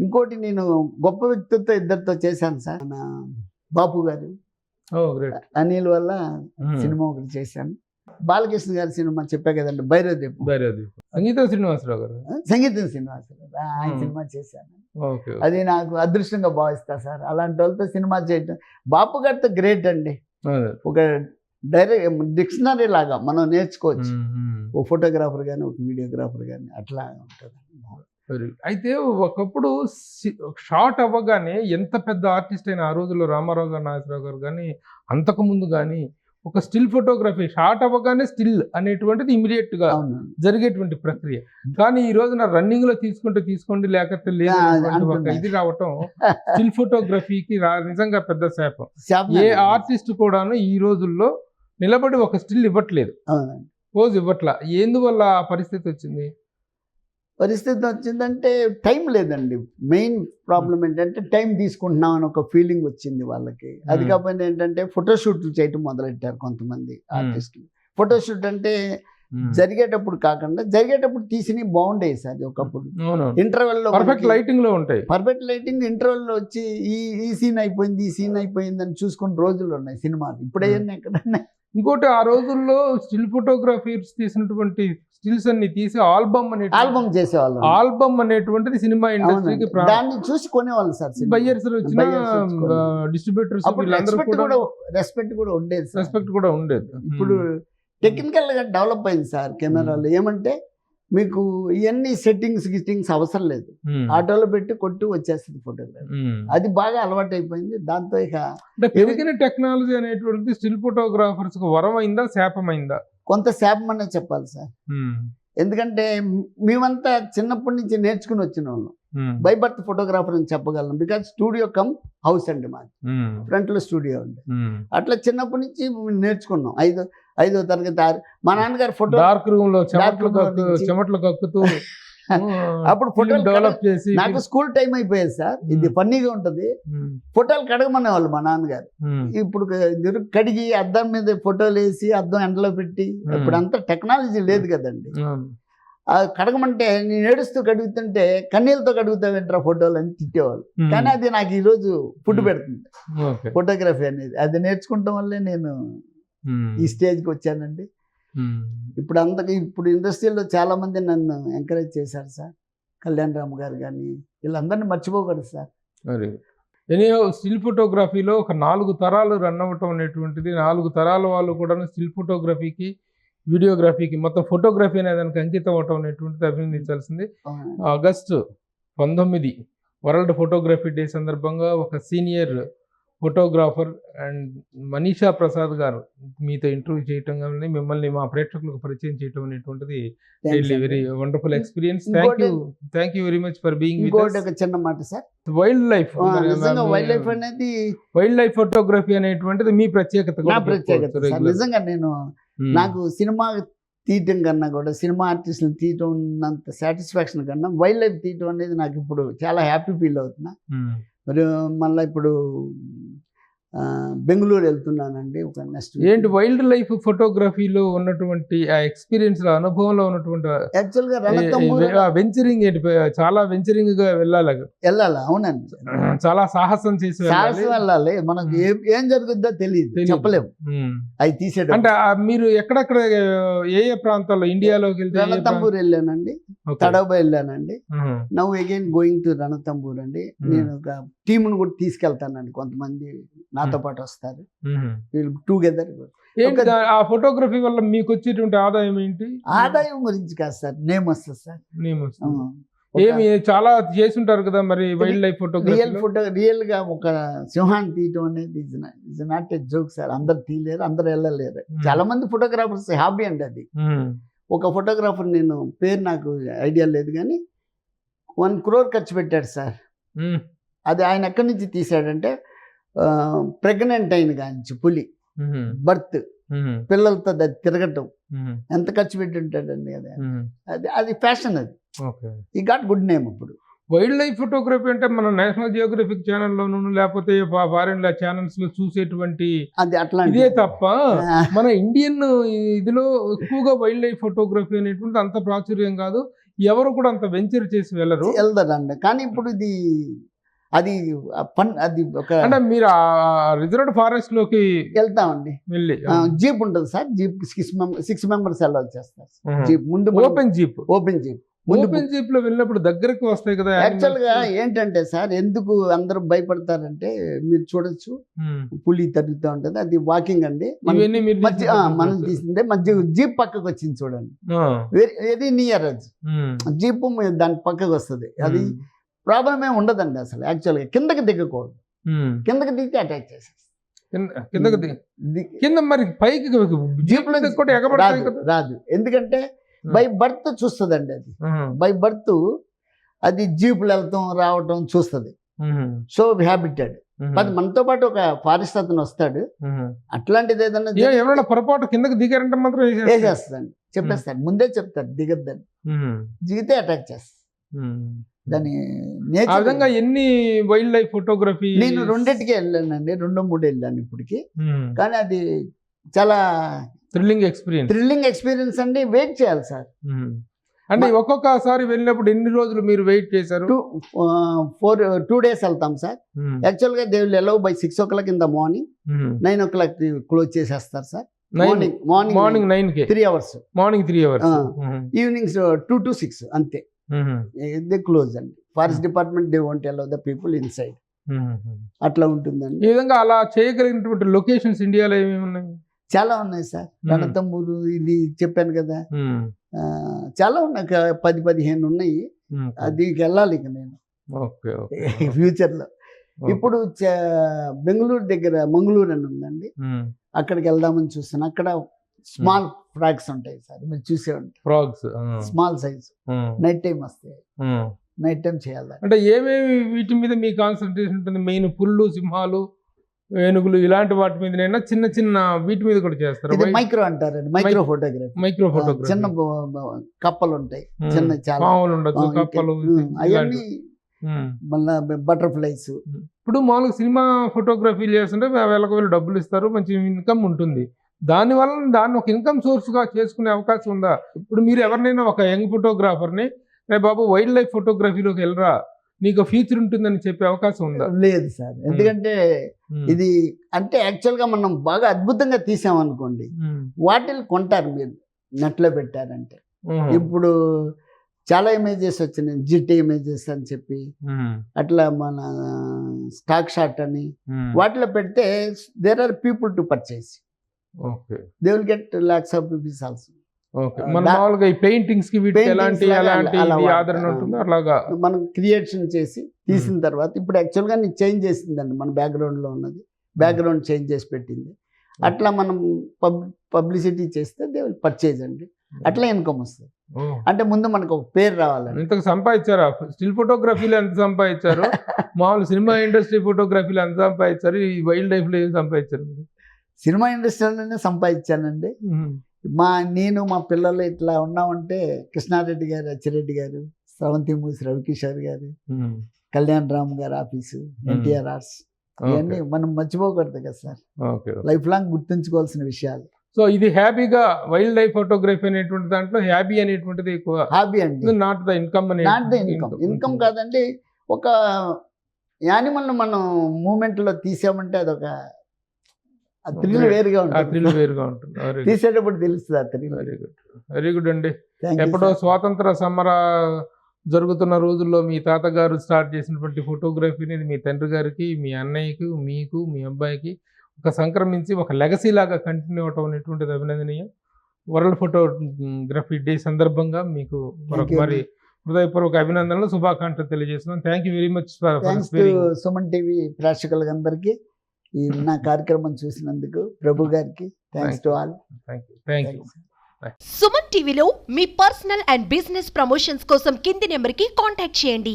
ఇంకోటి నేను గొప్ప వ్యక్తితో ఇద్దరితో చేశాను సార్. మన బాపు గారు, అనిల్ వల్ల సినిమా ఒకటి చేశాను. బాలకృష్ణ గారి సినిమా చెప్పా కదండి, భైరవదీపం. సంగీతం శ్రీనివాసరావు గారు, సంగీతం శ్రీనివాసరావు ఆయన సినిమా చేశాను. అది నాకు అదృష్టంగా భావిస్తా సార్. అలాంటి వాళ్ళతో సినిమా చేయటం. బాపు గారితో గ్రేట్ అండి. ఒక డైరెక్ట్ డిక్షనరీ లాగా మనం నేర్చుకోవచ్చు. ఒక ఫోటోగ్రాఫర్ కానీ ఒక వీడియోగ్రాఫర్ కానీ అట్లా ఉంటుంది. అయితే ఒకప్పుడు షార్ట్ అవ్వగానే ఎంత పెద్ద ఆర్టిస్ట్ అయినా, ఆ రోజుల్లో రామారావు గారు, నాగేశ్వరరావు గారు కానీ అంతకుముందు కానీ ఒక స్టిల్ ఫోటోగ్రఫీ షార్ట్ అవ్వగానే స్టిల్ అనేటువంటిది ఇమీడియట్ గా జరిగేటువంటి ప్రక్రియ. కానీ ఈ రోజున రన్నింగ్ లో తీసుకోండి లేకపోతే లేదు ఒక ఇది రావటం స్టిల్ ఫోటోగ్రఫీకి నిజంగా పెద్ద శాపం. ఏ ఆర్టిస్ట్ కూడాను ఈ రోజుల్లో నిలబడి ఒక స్టిల్ ఇవ్వట్లేదు, పోజ్ ఇవ్వట్లా. ఎందువల్ల ఆ పరిస్థితి వచ్చింది? పరిస్థితి వచ్చిందంటే టైం లేదండి. మెయిన్ ప్రాబ్లం ఏంటంటే టైం తీసుకుంటున్నాం అని ఒక ఫీలింగ్ వచ్చింది వాళ్ళకి. అది కాకపోతే ఏంటంటే ఫోటోషూట్లు చేయటం మొదలెట్టారు కొంతమంది ఆర్టిస్టులు. ఫోటోషూట్ అంటే జరిగేటప్పుడు కాకుండా జరిగేటప్పుడు తీసినవి బాగుండేవి సార్. ఒకప్పుడు ఇంటర్వెల్ లో పర్ఫెక్ట్ లైటింగ్ లో ఉంటాయి, పర్ఫెక్ట్ లైటింగ్. ఇంటర్వెల్ లో వచ్చి ఈ సీన్ అయిపోయింది, ఈ సీన్ అయిపోయింది అని చూసుకున్న రోజులు ఉన్నాయి సినిమాలు. ఇప్పుడేమన్నా ఎక్కడన్నా. ఇంకోటి ఆ రోజుల్లో స్టిల్ ఫోటోగ్రఫీస్ తీసినటువంటి స్టిల్స్ అన్ని తీసి ఆల్బమ్ చేసేవాళ్ళు. ఆల్బమ్ అనేటువంటిది సినిమా ఇండస్ట్రీకి దాన్ని చూసి కొనేవాళ్ళు సార్. బయ్యర్స్ వచ్చిన డిస్ట్రిబ్యూటర్స్ రెస్పెక్ట్ కూడా ఉండేది. రెస్పెక్ట్ కూడా ఉండేది. ఇప్పుడు టెక్నికల్ గా డెవలప్ అయింది సార్ కెమెరాలు. ఏమంటే మీకు ఇవన్నీ గిట్టింగ్స్ అవసరం లేదు, ఆటోలో పెట్టి కొట్టి వచ్చేస్తుంది ఫోటోగ్రఫీ. అది బాగా అలవాటు అయిపోయింది. దాంతో ఇక పెరిగిన టెక్నాలజీ అనేటువంటిది స్టిల్ ఫోటోగ్రాఫర్స్ వరం అయిందా శాపమైందా? కొంత శాపం అనే చెప్పాలి సార్. ఎందుకంటే మేమంతా చిన్నప్పటి నుంచి నేర్చుకుని వచ్చిన వాళ్ళం. బై బర్త్ ఫోటోగ్రాఫర్ అని చెప్పగలను. బికాజ్ స్టూడియో కమ్ హౌస్ అండి మాది, ఫ్రంట్ లో స్టూడియో ఉంది. అట్లా చిన్నప్పటి నుంచి నేర్చుకున్నాం. ఐదో తరగతి మా నాన్నగారు ఫోటో డార్క్ రూమ్ లో చెమట్లు కక్కుతూ అప్పుడు ఫోటోలు డెవలప్ చేసి నాకు స్కూల్ టైం అయిపోయేది సార్. ఇది ఫన్నీగా ఉంటది. ఫోటోలు కడగమనే వాళ్ళు మా నాన్నగారు. ఇప్పుడు కడిగి అద్దం మీద ఫోటోలు వేసి అద్దం ఎండలో పెట్టి, ఇప్పుడు అంతా టెక్నాలజీ లేదు కదండి. కడగమంటే నేను ఏడుస్తూ కడుగుతుంటే కన్నీళ్ళతో కడుగుతావేంట్రా ఫోటోలు అని తిట్టేవాళ్ళు. కానీ అది నాకు ఈరోజు ఫుడ్ పెడుతుంది ఫోటోగ్రఫీ అనేది. అది నేర్చుకుంటాం వల్లే నేను ఈ స్టేజ్కి వచ్చానండి. ఇప్పుడు ఇండస్ట్రీలో చాలా మంది నన్ను ఎంకరేజ్ చేశారు సార్. కళ్యాణ్ రామ్ గారు కానీ వీళ్ళందరినీ మర్చిపోకూడదు సార్. స్టిల్ ఫోటోగ్రఫీలో ఒక 4 తరాలు రన్ అవ్వటం అనేటువంటిది, 4 తరాల వాళ్ళు కూడా స్టిల్ ఫోటోగ్రఫీకి, వీడియోగ్రఫీకి, మొత్తం ఫోటోగ్రఫీ అనే దానికి అంకితం అవటం అనేటువంటిది అభినందించాల్సింది. ఆగస్టు 19 వరల్డ్ ఫోటోగ్రఫీ డే సందర్భంగా ఒక senior photographer and Manisha Prasad గారు మీతో ఇంటర్వ్యూ చేయటం కానీ మిమ్మల్ని మా ప్రేక్షకులకు పరిచయం చేయటం అనేటువంటిది very wonderful experience. Thank you very much for being with us. ఒక చిన్న మాట సార్, వైల్డ్ లైఫ్ అనేది వైల్డ్ లైఫ్ ఫోటోగ్రఫీ అనేటువంటిది మీ ప్రత్యేకత. నిజంగా నేను నాకు సినిమా తీయటం కన్నా కూడా సినిమా ఆర్టిస్టులు తీయటం ఉన్నంత సాటిస్ఫాక్షన్ కన్నా వైల్డ్ లైఫ్ తీయటం అనేది నాకు ఇప్పుడు చాలా హ్యాపీ ఫీల్ అవుతున్నా. మళ్ళీ ఇప్పుడు బెంగళూరు వెళ్తున్నానండి ఒక నెక్స్ట్ ఏంటి వైల్డ్ లైఫ్ ఫోటోగ్రఫీలో ఉన్నటువంటి ఆ ఎక్స్పీరియన్స్ లో అనుభవంలో ఉన్నటువంటి యాక్చువల్గా రణతంబూరు వెంచరింగ్ ఏంటి చాలా వెంచరింగ్ గా వెళ్ళాలి వెళ్ళాలి. అవునండి, చాలా సాహసం చేసి సాహసం వెళ్ళాలి. మనకు ఏం జరుగుద్దో తెలియదు, చెప్పలేము. అవి తీసేట అంటే మీరు ఎక్కడెక్కడ ఏ ప్రాంతాల్లో ఇండియాలోకి వెళ్తే రణతంబూరు వెళ్ళానండి, తడవ వెళ్ళానండి. నౌ అగైన్ గోయింగ్ టు రణతంబూర్ అండి. నేను ఒక టీమును కూడా తీసుకెళ్తానండి, కొంతమంది నాతో పాటు వస్తారు, వీళ్ళు టుగెదర్. ఆ ఫోటోగ్రఫీ వల్ల మీకు వచ్చేటువంటి ఆదాయం ఏంటి? ఆదాయం గురించి కాదు సార్, నేమ్ వస్తుంది సార్. నేమ్ వస్తుంది. ఏమి చాలా చేస్తుంటారు కదా మరి వైల్డ్ లైఫ్ రియల్ గా ఒక సింహాన్ని తీయటం అనేది is not a joke sir. అందరు తీయలేరు, అందరు వెళ్ళలేరు. చాలా మంది ఫోటోగ్రాఫర్స్ హాబీ అండి అది. ఒక ఫోటోగ్రాఫర్, నేను పేరు నాకు ఐడియా లేదు కానీ 1 crore ఖర్చు పెట్టాడు సార్. అది ఆయన ఎక్కడి నుంచి తీసాడంటే ప్రెగ్నెంట్ అయిన కానించి పులి బర్త్ పిల్లలతో అది తిరగటం ఎంత ఖర్చు పెట్టి ఉంటాడండి. అది అది ఫ్యాషన్. అది ఈ గాట్ గుడ్ నేమ్. ఇప్పుడు వైల్డ్ లైఫ్ ఫోటోగ్రఫీ అంటే మన నేషనల్ జియోగ్రఫిక్ ఛానల్లోనూ లేకపోతే ఫారెన్ ఛానల్స్ లో చూసేటువంటి అది అట్లా ఇదే తప్ప మన ఇండియన్ ఇదిలో ఎక్కువగా వైల్డ్ లైఫ్ ఫోటోగ్రఫీ అనేటువంటి అంత ప్రాచుర్యం కాదు. ఎవరు కూడా అంత వెంచర్ చేసి వెళ్తారండి. కానీ ఇప్పుడు ఇది అది అది ఒక అంటే మీరు రిజర్వ్డ్ ఫారెస్ట్ లోకి వెళ్తామండి. వెళ్ళి జీప్ ఉంటుంది సార్, జీప్ 6 members అలా వచ్చేస్తారు. జీప్ ముందు ఓపెన్ జీప్ ఓపెన్ జీప్ లో వెళ్ళినప్పుడు దగ్గరకు వస్తాయి కదా. యాక్చువల్ గా ఏంటంటే సార్, ఎందుకు అందరూ భయపడతారంటే మీరు చూడొచ్చు, పులి తరుగుతూ ఉంటది, అది వాకింగ్ అండి. మనం తీసిందే మధ్య జీప్ పక్కకు వచ్చింది చూడండి, వెరీ నియర్. అది జీప్ దాని పక్కకు వస్తుంది. అది ప్రాబ్లం ఏమి ఉండదండి అసలు. యాక్చువల్గా కిందకి దిగకూడదు, కిందకి దిగితే అటాక్ చేసేది. కింద మరి పైకి జీప్ రాదు, ఎందుకంటే బై బర్త్ చూస్తుందండి. అది బై బర్త్ అది జీపులు వెళ్తాం రావటం చూస్తుంది. So habitat. మనతో పాటు ఒక ఫారెస్ట్ అతను వస్తాడు, అట్లాంటిది ఏదైనా పొరపాటు కిందకి దిగారంటే మాత్రం వేసేస్తుందండి, చెప్పేస్తాడు, ముందే చెప్తాడు దిగద్దని. దిగితే అటాక్ చేస్తాడు. దాని ఆ విధంగా ఎన్ని వైల్డ్ లైఫ్ ఫోటోగ్రఫీ నేను 2టికి వెళ్ళానండి, 2-3 వెళ్ళాను ఇప్పటికి. కానీ అది చాలా థ్రిల్లింగ్ ఎక్స్పీరియన్స్ అండి. వెయిట్ చేయాలి సార్. అంటే ఒక్కొక్కసారి వెళ్ళినప్పుడు ఎన్ని రోజులు మీరు వెయిట్ చేశారు? 2 days వెళ్తాం సార్. యాక్చువల్గా they will allow by 6 o'clock in the morning, 9 o'clock close చేసేస్తారు సార్. మార్నింగ్ 9కి 3 hours, morning 3 hours, evenings 2 to 6 అంతే. దే క్లోజ్ అండి. Forest department they won't allow the people inside. అట్లా ఉంటుందండి. ఈ విధంగా అలా చేయగలిగినటువంటి లొకేషన్స్ ఇండియాలో ఏమేమి ఉన్నాయి? చాలా ఉన్నాయి సార్. రణతంబూరు ఇది చెప్పాను కదా, చాలా ఉన్నాయి, 10-15 ఉన్నాయి. దీనికి వెళ్ళాలి ఇక నేను ఫ్యూచర్ లో. ఇప్పుడు బెంగళూరు దగ్గర మంగళూరు అని ఉందండి, అక్కడికి వెళ్దామని చూస్తాను. అక్కడ స్మాల్ ఫ్రాగ్స్ ఉంటాయి సార్, మీరు చూసే ఉంటాయి. Frogs small size, night time వస్తాయి. నైట్ టైం చేయాలి. అంటే ఏమేమి వీటి మీద మీ కాన్సన్ట్రేషన్ ఉంటుంది? మెయిన్ పుల్లు, సింహాలు, ఏనుగులు ఇలాంటి వాటి మీద చిన్న చిన్న వీటి మీద కూడా చేస్తారు. మైక్రో అంటారండి, మైక్రో ఫోటోగ్రఫీ. చిన్న కప్పలు ఉంటాయి, చిన్న చాలా పాములు ఉండొచ్చు, కప్పలు, అవన్నీ మళ్ళీ బటర్ఫ్లైస్. ఇప్పుడు మామూలుగా సినిమా ఫోటోగ్రఫీ చేస్తుంటే వేలకు డబ్బులు ఇస్తారు, మంచి ఇన్కమ్ ఉంటుంది. దానివల్ల దాన్ని ఒక ఇన్కమ్ సోర్స్ గా చేసుకునే అవకాశం ఉందా? ఇప్పుడు మీరు ఎవరినైనా ఒక యంగ్ ఫోటోగ్రాఫర్ని, రే బాబు వైల్డ్ లైఫ్ ఫోటోగ్రఫీలోకి వెళ్ళరా, నీకు ఫ్యూచర్ ఉంటుందని చెప్పే అవకాశం ఉందా? లేదు సార్, ఎందుకంటే ఇది అంటే యాక్చువల్గా మనం బాగా అద్భుతంగా తీసామనుకోండి, వాటిని కొంటారు. మీరు నెట్లో పెట్టారంటే ఇప్పుడు చాలా ఇమేజెస్ వచ్చినాయి, జిట్ ఇమేజెస్ అని చెప్పి, అట్లా మన స్టాక్ షాట్ అని వాటిలో పెడితే there are people to purchase. They will get lakhs of rupees also. Paintings కి ఎలాంటి ఆదరణ ఉంటుందో అట్లాగా మనం క్రియేషన్ చేసి తీసిన తర్వాత, ఇప్పుడు యాక్చువల్గా నేను చేంజ్ చేసిందండి, మన బ్యాక్గ్రౌండ్ లో ఉన్నది బ్యాక్గ్రౌండ్ చేంజ్ చేసి పెట్టింది. అట్లా మనం పబ్లిసిటీ చేస్తే దే విల్ పర్చేజ్ అండి. అట్లా ఇన్కమ్ వస్తుంది. అంటే ముందు మనకు ఒక పేరు రావాలండి. ఇంతకు సంపాదించారా? స్టిల్ ఫోటోగ్రఫీలో ఎంత సంపాదించారు? మామూలు సినిమా ఇండస్ట్రీ ఫోటోగ్రఫీలో ఎంత సంపాదించారు? ఈ వైల్డ్ లైఫ్ లో ఏం సంపాదించారు? సినిమా ఇండస్ట్రీలోనే సంపాదించానండి. నేను మా పిల్లలు ఇట్లా ఉన్నామంటే కృష్ణారెడ్డి గారు, అచ్చిరెడ్డి గారు, స్రవంతి మూసి రవికిషోర్ గారు, కళ్యాణ్ రామ్ గారి ఆఫీసు, ఎన్టీఆర్ ఆర్ట్స్, ఇవన్నీ మనం మర్చిపోకూడదు కదా సార్, ఓకే. లైఫ్ లాంగ్ గుర్తుంచుకోవాల్సిన విషయాలు. సో ఇది హ్యాపీగా వైల్డ్ లైఫ్ ఫోటోగ్రఫీ అనేటువంటి దాంట్లో హ్యాపీ అనేటువంటిది ఎక్కువ, హాబీ అండి, not the income not the income కాదండి. ఒక యానిమల్ మనం మూమెంట్ లో తీసామంటే అదొక థ్రిల్ వేరుగా ఉంటుంది, తీసేటప్పుడు తెలుస్తుంది ఆ థ్రిల్. వెరీ గుడ్ అండి. ఎప్పుడో స్వాతంత్ర సమర జరుగుతున్న రోజుల్లో మీ తాతగారు స్టార్ట్ చేసినటువంటి ఫోటోగ్రఫీని మీ తండ్రి గారికి, మీ అన్నయ్యకి, మీకు, మీ అబ్బాయికి ఒక సంక్రమించి ఒక లెగసీ లాగా కంటిన్యూ అవటం అనేటువంటిది అభినందనీయం. వరల్డ్ ఫోటోగ్రఫీ డే సందర్భంగా మీకు మరి హృదయపూర్వక అభినందనలు, శుభాకాంక్షలు తెలియజేస్తున్నాను. Thank you very much. Thanks to Suman TV ప్రేక్షకులందరికీ ఈ నా కార్యక్రమం చూసినందుకు, ప్రభు గారికి thanks to all. Thank you. Suman టీవీలో మీ పర్సనల్ అండ్ బిజినెస్ ప్రమోషన్స్ కోసం కింది నెంబర్కి కాంటాక్ట్ చేయండి.